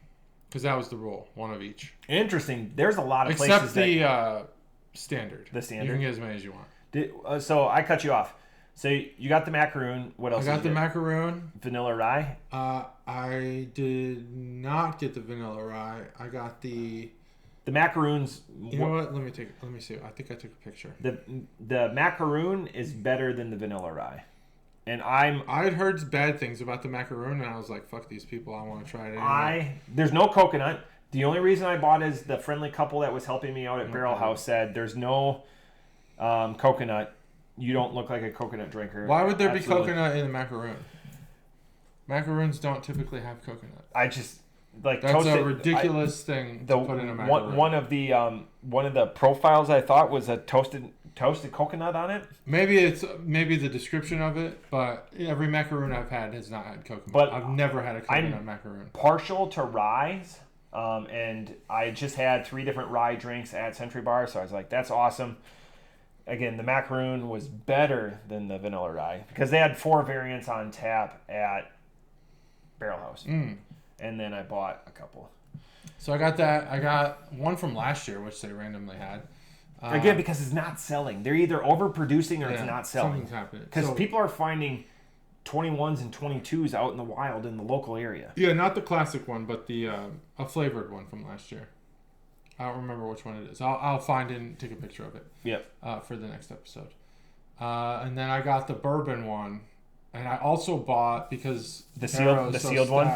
Because that was the rule, one of each. Interesting. There's a lot of places except the standard. The standard? You can get as many as you want. So I cut you off. So you got the macaroon. What else? I got the macaroon. Vanilla rye. I did not get the vanilla rye. I got the macaroons. You know what? Let me see. I think I took a picture. The macaroon is better than the vanilla rye, and I'd heard bad things about the macaroon, and I was like, "Fuck these people! I want to try it." Anyway. There's no coconut. The only reason I bought is the friendly couple that was helping me out at Barrel House said there's no coconut. You don't look like a coconut drinker. Why would there be coconut in the macaroon? Macaroons don't typically have coconut. I just that's toasted, a ridiculous thing to put in a macaroon. One of the profiles I thought was a toasted coconut on it. Maybe the description of it, but every macaroon I've had has not had coconut. But I've never had a coconut macaroon. Partial to rye, and I just had 3 different rye drinks at Century Bar, so I was like, that's awesome. Again, the macaroon was better than the vanilla rye because they had 4 variants on tap at Barrel House. And then I bought a couple. So I got that. I got one from last year, which they randomly had. Again, because it's not selling. They're either overproducing or it's not selling. Something's happening. Because people are finding 21s and 22s out in the wild in the local area. Yeah, not the classic one, but the a flavored one from last year. I don't remember which one it is. I'll find it and take a picture of it. Yep. For the next episode. And then I got the bourbon one, and I also bought because the sealed stacked. one.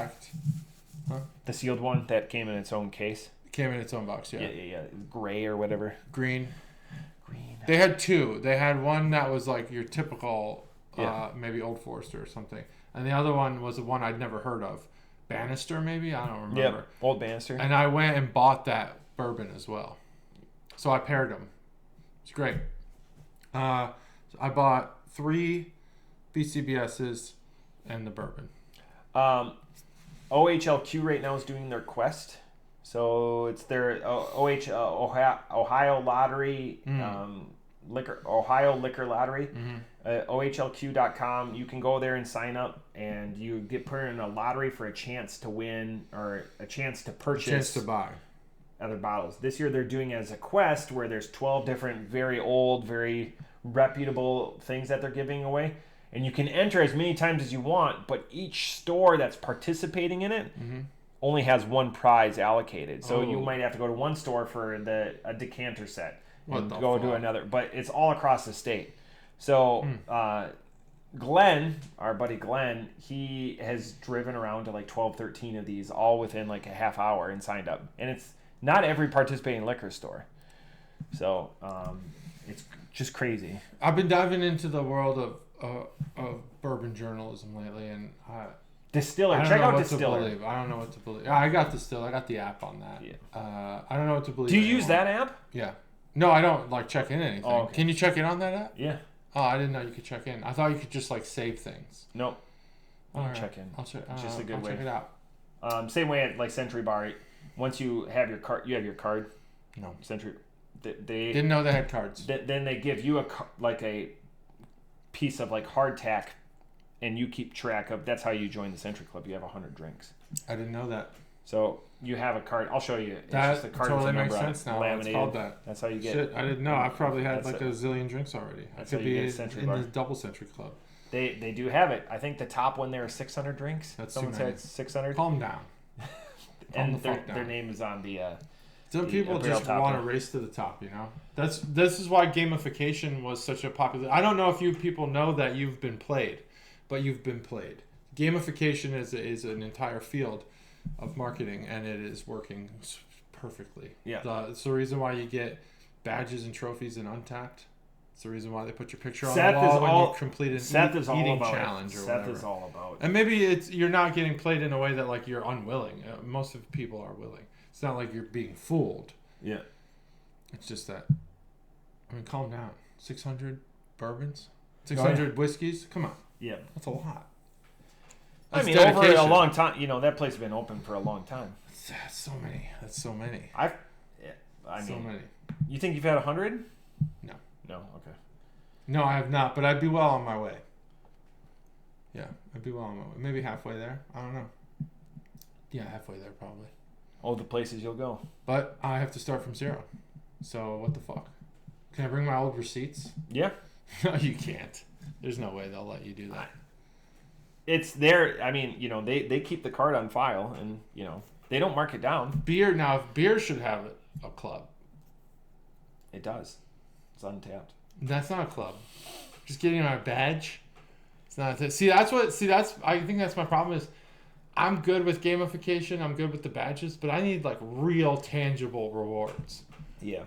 Huh? The sealed one that came in its own case. Came in its own box. Yeah. Yeah. Gray or whatever. Green. They had two. They had one that was like your typical, maybe Old Forester or something, and the other one was the one I'd never heard of, Bannister maybe, I don't remember. Yeah, Old Bannister. And I went and bought that bourbon as well, so I paired them. It's great. So I bought 3 BCBSs and the bourbon. OHLQ right now is doing their quest. So it's their Ohio Lottery, Ohio Liquor Lottery, OHLQ.com. You can go there and sign up, and you get put in a lottery for a chance to win or a chance to purchase. A chance to buy other bottles. This year they're doing as a quest where there's 12 different, very old, very reputable things that they're giving away. And you can enter as many times as you want, but each store that's participating in it only has one prize allocated. So you might have to go to one store for a decanter set and go to another. But it's all across the state. So Glenn, our buddy Glenn, he has driven around to like 12, 13 of these all within like a half hour and signed up. And it's not every participating liquor store. So it's just crazy. I've been diving into the world of bourbon journalism lately, and Distiller. Check out Distiller. I don't know what to believe. I got Distiller. I got the app on that. Yeah. I don't know what to believe. Do you use that app? Yeah. No, I don't like check in anything. Oh, okay. Can you check in on that app? Yeah. Oh, I didn't know you could check in. I thought you could just like save things. Nope. All right. Check in. I'll check. It's just a good way. Check it out. Same way at like Century Bar. Once you have your card, No. Century. They didn't know they had cards. Then they give you a piece of like hardtack, and you keep track of. That's how you join the Century Club. You have 100 drinks. I didn't know that. So you have a card. I'll show you. It's that just a card totally with a makes number sense now. laminated. It's called that. That's how you get. Shit, I didn't know. I probably had like a zillion drinks already. I could be in the double Century Club. They do have it. I think the top one there is 600 drinks. That's someone said it's 600. Calm down. And their name is on the. Some people just want to race to the top, you know. This is why gamification was such a popular. I don't know if you people know that you've been played, but you've been played. Gamification is an entire field of marketing, and it is working perfectly. Yeah. It's the reason why you get badges and trophies in Untapped. It's the reason why they put your picture on Seth the wall when you complete an eating challenge or whatever. Seth is all about it. And maybe you're not getting played in a way that like you're unwilling. Most of the people are willing. It's not like you're being fooled. Yeah. It's just that. I mean, calm down. 600 bourbons? 600 whiskeys? Come on. Yeah. That's a lot. That's over a long time. You know, that place has been open for a long time. That's so many. That's so many. I mean, so many. You think you've had 100? No. No? Okay. No, I have not, but I'd be well on my way. Yeah, I'd be well on my way. Maybe halfway there. I don't know. Yeah, halfway there probably. Oh, the places you'll go. But I have to start from zero. So what the fuck? Can I bring my old receipts? Yeah. No, you can't. There's no way they'll let you do that. It's there. I mean, you know, they keep the card on file, and you know they don't mark it down. Beer should have a club. It does. It's Untapped. That's not a club. Just getting my badge. It's not. I think that's my problem is. I'm good with gamification. I'm good with the badges, but I need like real tangible rewards. Yeah.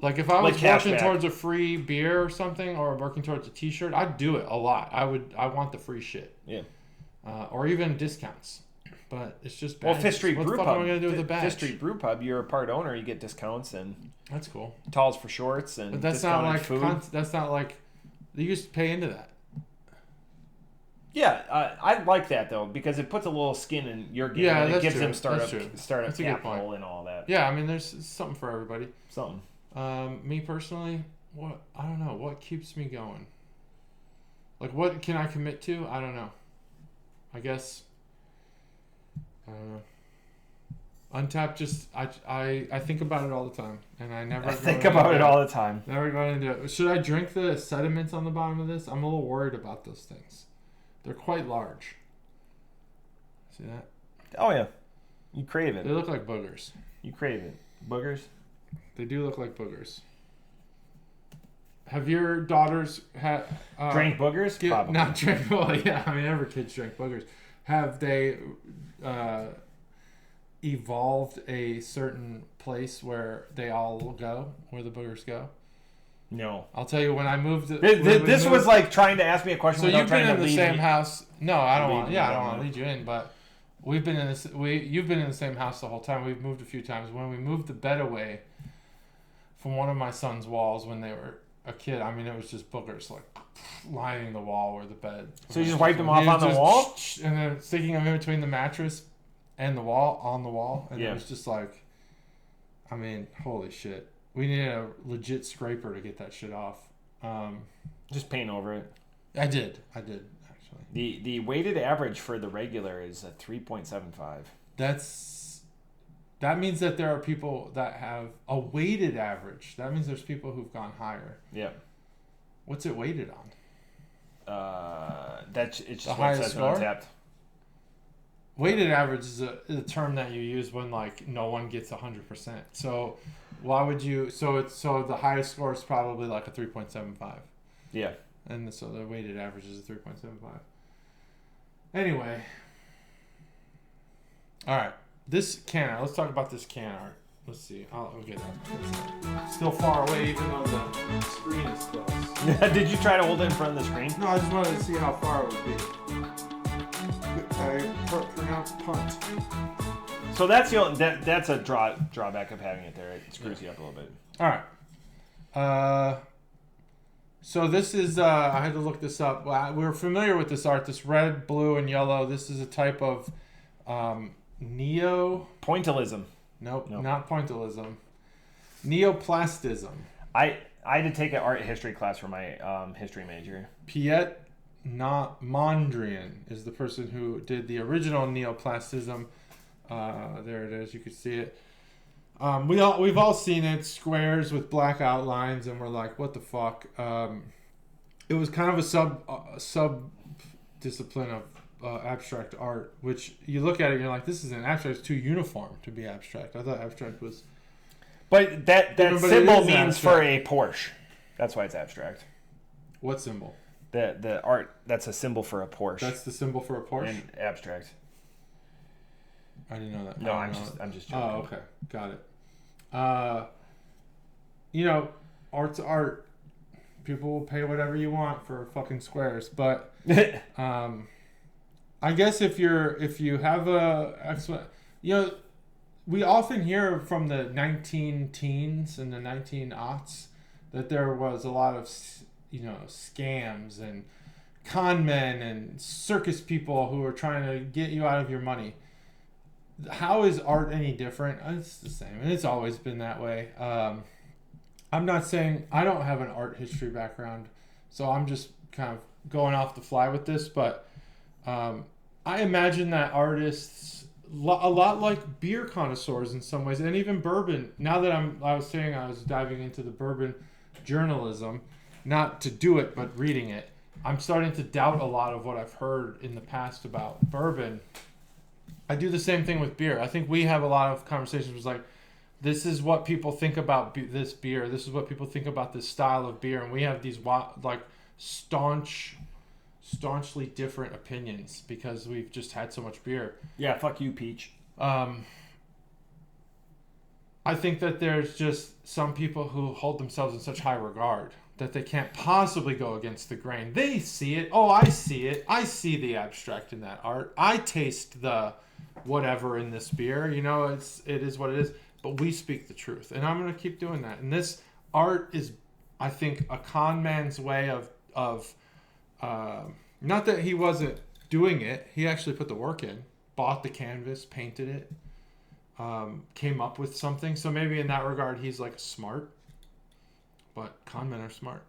Like if I was working towards a free beer or something, or working towards a T-shirt, I'd do it a lot. I want the free shit. Yeah. Or even discounts. But it's just badges. Well, Fifth Street Brew Pub. What the fuck am I gonna do with the badge? Fifth Street Brew Pub. You're a part owner. You get discounts and. That's cool. Towels for shorts and. But that's not like food. That's not like. You used to pay into that. Yeah, I like that though because it puts a little skin in your game. Yeah, and it gives true. them startup capital and all that. Yeah, I mean, there's something for everybody. Something. Me personally, I don't know what keeps me going. Like, what can I commit to? I don't know. I guess. I don't know. Untapped, just I think about it all the time, and I never think about it all the time. Never go into it. Should I drink the sediments on the bottom of this? I'm a little worried about those things. They're quite large. See that? Oh yeah, you crave it. They look like boogers. You crave it. Boogers? They do look like boogers. Have your daughters drank boogers? Probably. Not drank. Well, yeah. I mean, every kid's drank boogers. Have they evolved a certain place where they all go, where the boogers go? No. I'll tell you, when I moved. This was like trying to ask me a question. So you've been in the same house. No, I don't want. Yeah, I don't want to lead you in, but we've been in this. You've been in the same house the whole time. We've moved a few times. When we moved the bed away from one of my son's walls when they were a kid, I mean, it was just boogers like lining the wall where the bed. So you just wiped them off on the wall, and then sticking them in between the mattress and the wall, on the wall, and it was just like, I mean, holy shit. We needed a legit scraper to get that shit off. Just paint over it. I did actually. The weighted average for the regular is a 3.75. That means that there are people that have a weighted average. That means there's people who've gone higher. Yeah. What's it weighted on? It's just the highest score. Untapped. Weighted average is a term that you use when like no one gets 100%. So why would you? So the highest score is probably like a 3.75. Yeah. And so the weighted average is a 3.75. Anyway. All right. This can art. Let's talk about this can art. Let's see. I'll get that. Still far away, even though the screen is close. Did you try to hold it in front of the screen? No, I just wanted to see how far it would be. I pronounced punt. So that's that's a drawback of having it there. It screws you up a little bit. All right. So this is I had to look this up. We're familiar with this art. This red, blue, and yellow. This is a type of pointillism. Nope, not pointillism. Neoplastism. I had to take an art history class for my history major. Piet Mondrian is the person who did the original neoplastism. There it is. You can see it. We've all seen it. Squares with black outlines, and we're like, what the fuck? It was kind of a sub discipline of abstract art, which you look at it and you're like, this is an abstract. It's too uniform to be abstract. I thought abstract was... But that symbol means abstract. For a Porsche. That's why it's abstract. What symbol? The art, that's a symbol for a Porsche. That's the symbol for a Porsche? And abstract. I didn't know that. No, I'm just joking. Oh, okay. Got it. Art's art. People will pay whatever you want for fucking squares, but I guess if you have we often hear from the 19 teens and the 19 aughts that there was a lot of scams and con men and circus people who are trying to get you out of your money. How is art any different? It's the same, and it's always been that way. I'm not saying I don't have an art history background, so I'm just kind of going off the fly with this, but I imagine that artists, a lot like beer connoisseurs in some ways, and even bourbon. Now that I was diving into the bourbon journalism, not to do it, but reading it, I'm starting to doubt a lot of what I've heard in the past about bourbon. I do the same thing with beer. I think we have a lot of conversations like, this is what people think about this beer. This is what people think about this style of beer. And we have these like staunchly different opinions because we've just had so much beer. Yeah, fuck you, Peach. I think that there's just some people who hold themselves in such high regard that they can't possibly go against the grain. They see it. Oh, I see it. I see the abstract in that art. I taste the whatever in this beer. It is what it is. But we speak the truth. And I'm going to keep doing that. And this art is, I think, a con man's way of not that he wasn't doing it. He actually put the work in. Bought the canvas, painted it, came up with something. So maybe in that regard, he's like smart. But con men are smart.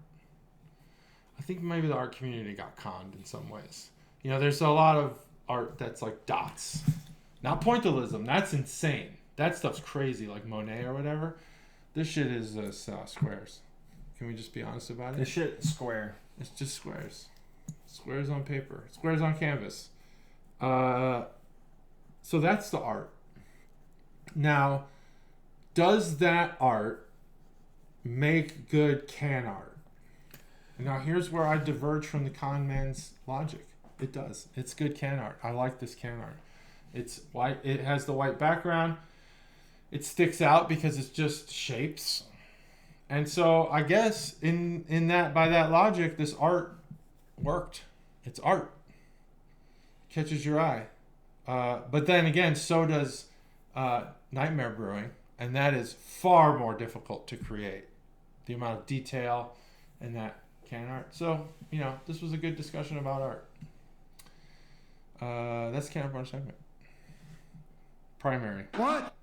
I think maybe the art community got conned in some ways. There's a lot of art that's like dots. Not pointillism. That's insane. that stuff's crazy, like Monet or whatever. This shit is squares. Can we just be honest about it? This shit square. It's just squares. Squares on paper. Squares on canvas. So that's the art. Now, does that art make good can art? Now, here's where I diverge from the con man's logic. It does. It's good can art. I like this can art. It's white. It has the white background. It sticks out because it's just shapes. And so I guess in that, by that logic, this art worked. It's art. Catches your eye. But then again, so does Nightmare Brewing. And that is far more difficult to create. The amount of detail in that can art. So, this was a good discussion about art. That's can art bonus segment. Primary. What?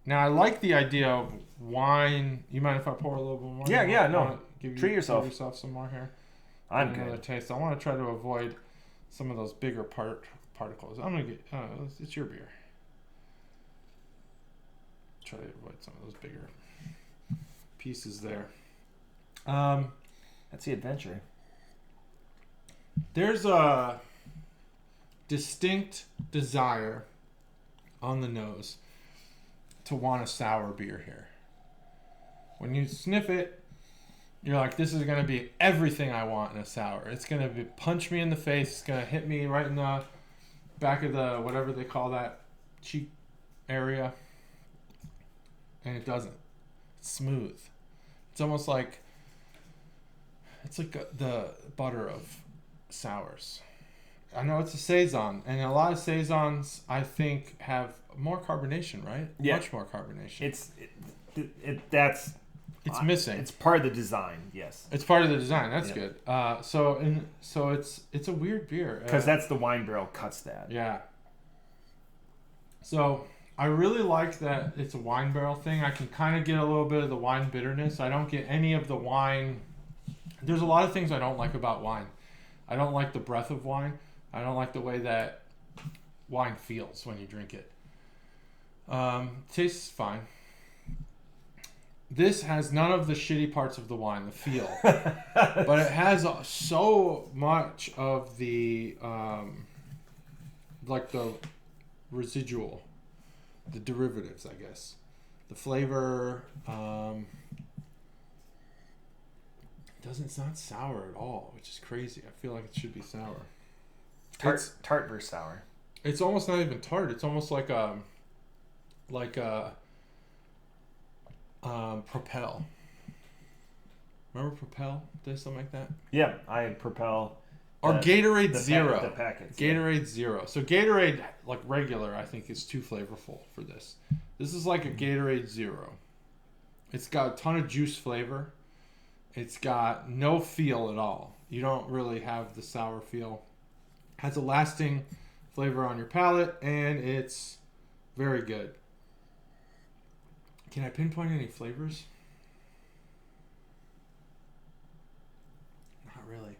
Now, I like the idea of wine. You mind if I pour a little bit more? Yeah, no. Treat yourself. Give yourself some more here. I'm good. Another taste. I want to try to avoid some of those bigger particles. I'm going to get... it's your beer. Try to avoid some of those bigger pieces there. That's the adventure. There's a distinct desire on the nose to want a sour beer here. When you sniff it, you're like, this is going to be everything I want in a sour. It's going to punch me in the face. It's going to hit me right in the back of the, whatever they call that, cheek area. And it doesn't. It's smooth. It's almost like, the butter of sours. I know it's a saison, and a lot of saisons, I think, have more carbonation, right? Yeah. Much more carbonation. It's missing. It's part of the design. Yes. It's part of the design. That's good. So it's a weird beer because that's the wine barrel cuts that. Yeah. So I really like that it's a wine barrel thing. I can kind of get a little bit of the wine bitterness. I don't get any of the wine. There's a lot of things I don't like about wine. I don't like the breath of wine. I don't like the way that wine feels when you drink it. Tastes fine. This has none of the shitty parts of the wine, the feel. But it has so much of the, like the residual, the derivatives, I guess. The flavor, it's not sour at all, which is crazy. I feel like it should be sour. Tart versus sour. It's almost not even tart. It's almost like Propel. Remember Propel? Did something like that? Yeah, I had Propel. Or Gatorade Zero. The packets. Gatorade Zero. So Gatorade, like regular, I think is too flavorful for this. This is like a Gatorade Zero. It's got a ton of juice flavor. It's got no feel at all. You don't really have the sour feel. Has a lasting flavor on your palate, and it's very good. Can I pinpoint any flavors? Not really.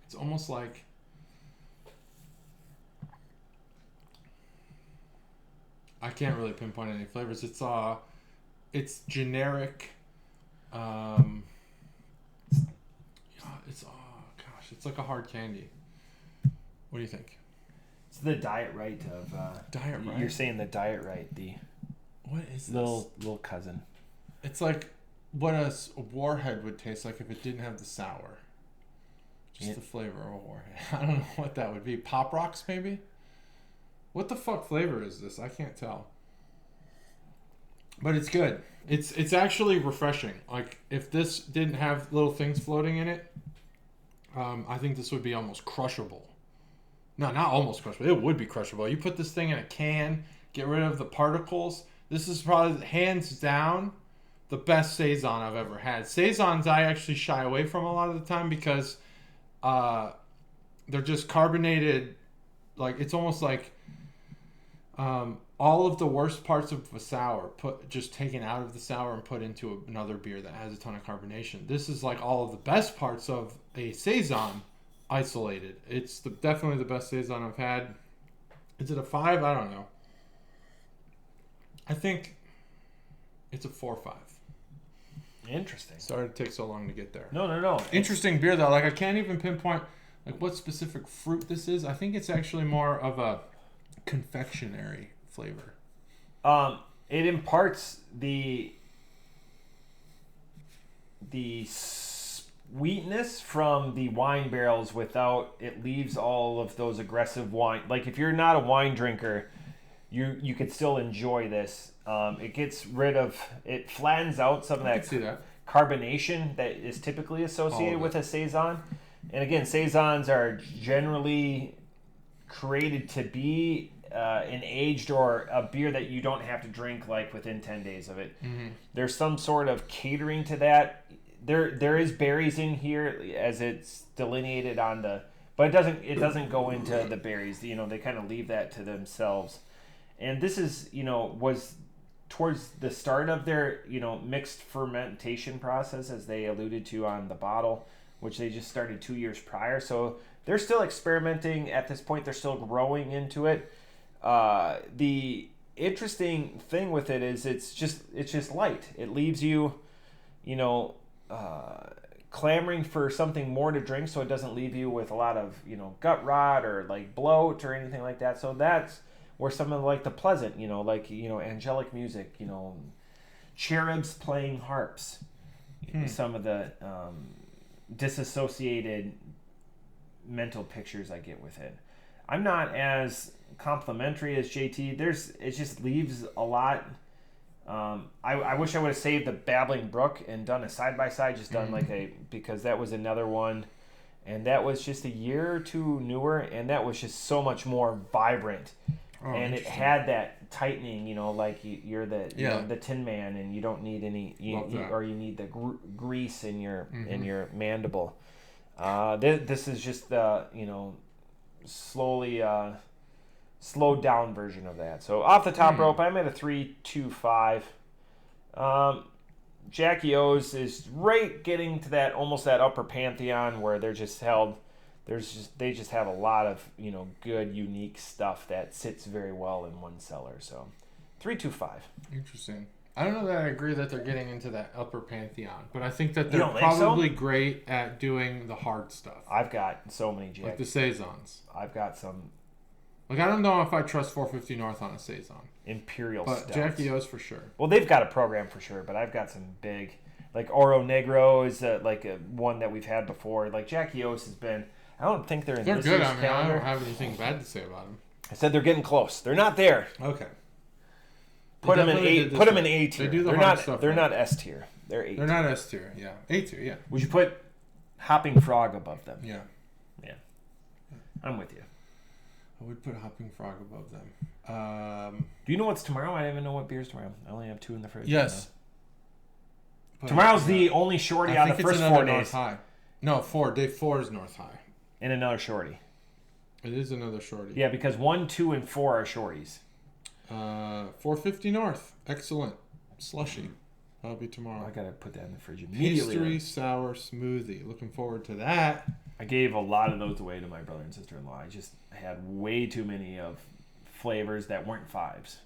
It's almost like I can't really pinpoint any flavors. It's generic. It's like a hard candy. What do you think? It's the Diet Right of Diet Right. You're saying the Diet Right, the what is this? Little cousin. It's like what a Warhead would taste like if it didn't have the sour. Just the flavor of a Warhead. I don't know what that would be. Pop Rocks maybe? What the fuck flavor is this? I can't tell. But it's good. It's actually refreshing. Like if this didn't have little things floating in it, I think this would be almost crushable. No, not almost crushable. It would be crushable. You put this thing in a can, get rid of the particles. This is probably hands down the best saison I've ever had. Saisons I actually shy away from a lot of the time because they're just carbonated. Like it's almost like all of the worst parts of a sour just taken out of the sour and put into another beer that has a ton of carbonation. This is like all of the best parts of a saison isolated. It's definitely the best saison I've had. Is it a 5? I don't know. I think it's a 4.5. Interesting. Sorry to take so long to get there. No. Interesting beer though. Like I can't even pinpoint like what specific fruit this is. I think it's actually more of a confectionery flavor. It imparts the sweetness from the wine barrels without it leaves all of those aggressive wine. Like if you're not a wine drinker, you could still enjoy this. It gets rid of, it flattens out some of that carbonation that is typically associated with a saison. And again, saisons are generally created to be an aged or a beer that you don't have to drink like within 10 days of it. Mm-hmm. There's some sort of catering to that. There is berries in here as it's delineated on the, but it doesn't go into the berries. You know, they kind of leave that to themselves. And this is, was towards the start of their, mixed fermentation process, as they alluded to on the bottle, which they just started 2 years prior. So they're still experimenting at this point. They're still growing into it. The interesting thing with it is it's just light. It leaves you, clamoring for something more to drink, so it doesn't leave you with a lot of, gut rot or like bloat or anything like that. So that's where some of like the pleasant, angelic music, cherubs playing harps, some of the disassociated mental pictures I get with it. I'm not as complimentary as JT. It just leaves a lot. I wish I would have saved the Babbling Brook and done a side-by-side, just done because that was another one, and that was just a year or two newer, and that was just so much more vibrant. And it had that tightening, like you're the Tin Man, and you don't need any, you need the grease in your mandible. This is just the slowly slowed down version of that. So off the top rope, I'm at a 3.25. Jackie O's is right getting to that almost that upper pantheon where they're just held. They just have a lot of good unique stuff that sits very well in one cellar. So 3.25. Interesting. I don't know that I agree that they're getting into that upper pantheon, but I think that they're probably great at doing the hard stuff. I've got so many Jackie. Like the saisons. I've got some. Like I don't know if I trust 450 North on a saison. Imperial but stouts. Jackie O's for sure. Well, they've got a program for sure, but I've got some big, like Oro Negro is one that we've had before. Like Jackie O's has been. I don't think they're in this year's calendar. I don't have anything bad to say about them. I said they're getting close. They're not there. Okay. Put them in A tier. They do the hard stuff. They're not S tier. They're A tier. They're not S tier. Yeah. A tier. Yeah. Would you put Hopping Frog above them? Yeah. Yeah. I'm with you. I would put Hopping Frog above them. Do you know what's tomorrow? I don't even know what beer's tomorrow. I only have 2 in the fridge. Yes. Tomorrow's the only shorty on the first 4 days. North High. No, 4. Day 4 is North High. And another shorty. It is another shorty. Yeah, because 1, 2, and 4 are shorties. 450 North. Excellent. Slushy. That'll be tomorrow. I gotta put that in the fridge immediately. Pastry sour smoothie. Looking forward to that. I gave a lot of those away to my brother and sister-in-law. I just had way too many of flavors that weren't 5s.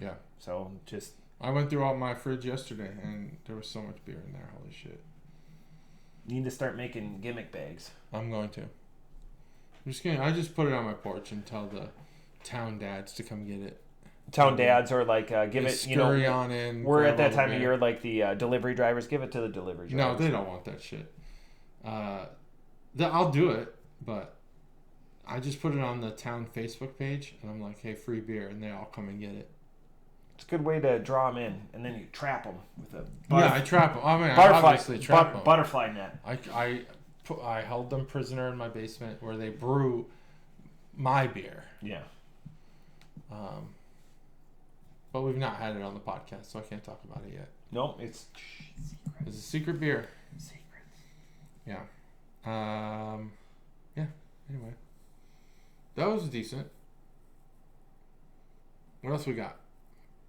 Yeah. So just... I went through all my fridge yesterday, and there was so much beer in there. Holy shit. You need to start making gimmick bags. I'm going to. I just put it on my porch and tell the town dads to come get it. Town dads or like give it, scurry on in. We're at that time of year like the delivery drivers. Give it to the delivery drivers. No, they don't want that shit. I'll do it, but I just put it on the town Facebook page, and I'm like, hey, free beer, and they all come and get it. It's a good way to draw them in, and then you trap them with a I trap them. I mean, I obviously trap them. Butterfly net. I held them prisoner in my basement where they brew my beer. Yeah. But we've not had it on the podcast, so I can't talk about it yet. No, it's a secret beer. Secrets. Yeah. Yeah. Anyway, that was decent. What else we got?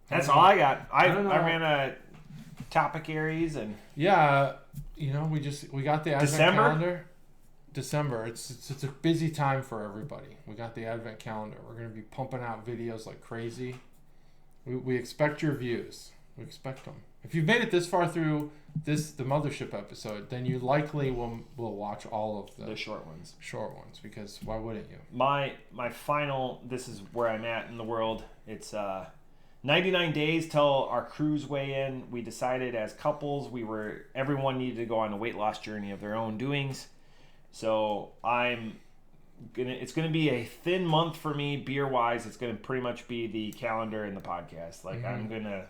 That's all I got. I ran a Topic Aries and we got the Advent Calendar. December. It's a busy time for everybody. We got the Advent Calendar. We're gonna be pumping out videos like crazy. We expect your views. We expect them. If you've made it this far through the mothership episode, then you likely will watch all of the short ones. Short ones, because why wouldn't you? My final. This is where I'm at in the world. It's 99 days till our cruise weigh in. We decided as couples everyone needed to go on a weight loss journey of their own doings. So it's gonna be a thin month for me beer wise. It's gonna pretty much be the calendar and the podcast. Like I'm gonna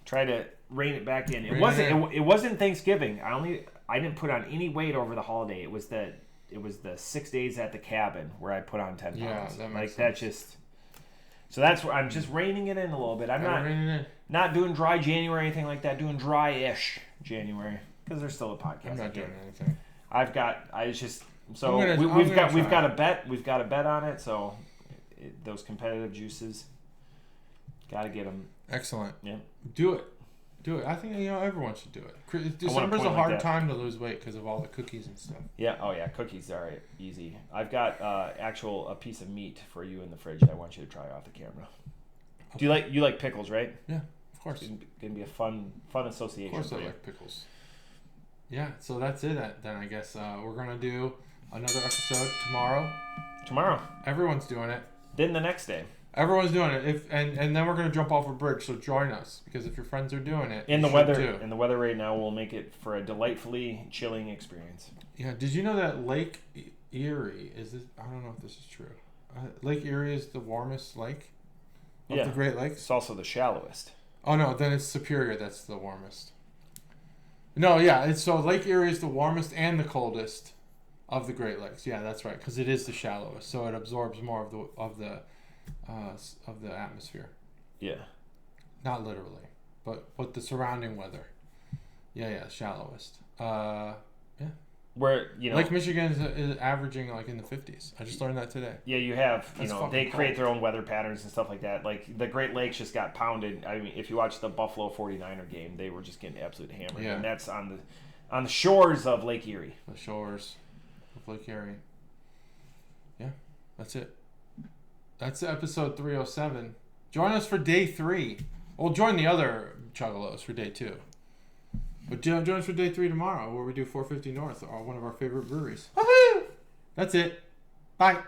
try to rein it back in. It wasn't Thanksgiving. I didn't put on any weight over the holiday. It was the 6 days at the cabin where I put on 10 pounds. Yeah, that makes sense. That just. So that's where I'm just reining it in a little bit. I'm not doing dry January or anything like that. Doing dry-ish January because there's still a podcast. I'm not doing anything. We've got a bet. We've got a bet on it. So those competitive juices, got to get them. Excellent. Yeah. Do it. I think everyone should do it. December's a hard time to lose weight because of all the cookies and stuff. Yeah. Oh yeah. Cookies are easy. I've got a piece of meat for you in the fridge that I want you to try off the camera. Okay. Do you like pickles, right? Yeah, of course. It's gonna be a fun association. Of course, I like pickles. Yeah. So that's it. Then I guess we're gonna do another episode tomorrow. Everyone's doing it. Then the next day. Everyone's doing it. And then we're gonna jump off a bridge. So join us, because if your friends are doing it, the weather right now will make it for a delightfully chilling experience. Yeah. Did you know that Lake Erie I don't know if this is true. Lake Erie is the warmest lake of the Great Lakes. It's also the shallowest. Oh no, then it's Superior. That's the warmest. No, yeah. So Lake Erie is the warmest and the coldest of the Great Lakes. Yeah, that's right, because it is the shallowest, so it absorbs more of the atmosphere. Yeah. Not literally, but the surrounding weather. Yeah, shallowest. Yeah. Where Lake Michigan is averaging like in the 50s. I just learned that today. Yeah, you have they create their own weather patterns and stuff like that. Like the Great Lakes just got pounded. I mean, if you watch the Buffalo 49er game, they were just getting absolutely hammered. Yeah. And that's on the shores of Lake Erie. The shores of Lake Erie. Yeah, that's it. That's episode 307. Join us for day 3. Well, join the other Chuggalos for day 2. But join us for day 3 tomorrow, where we do 450 North, one of our favorite breweries. Woohoo! That's it. Bye.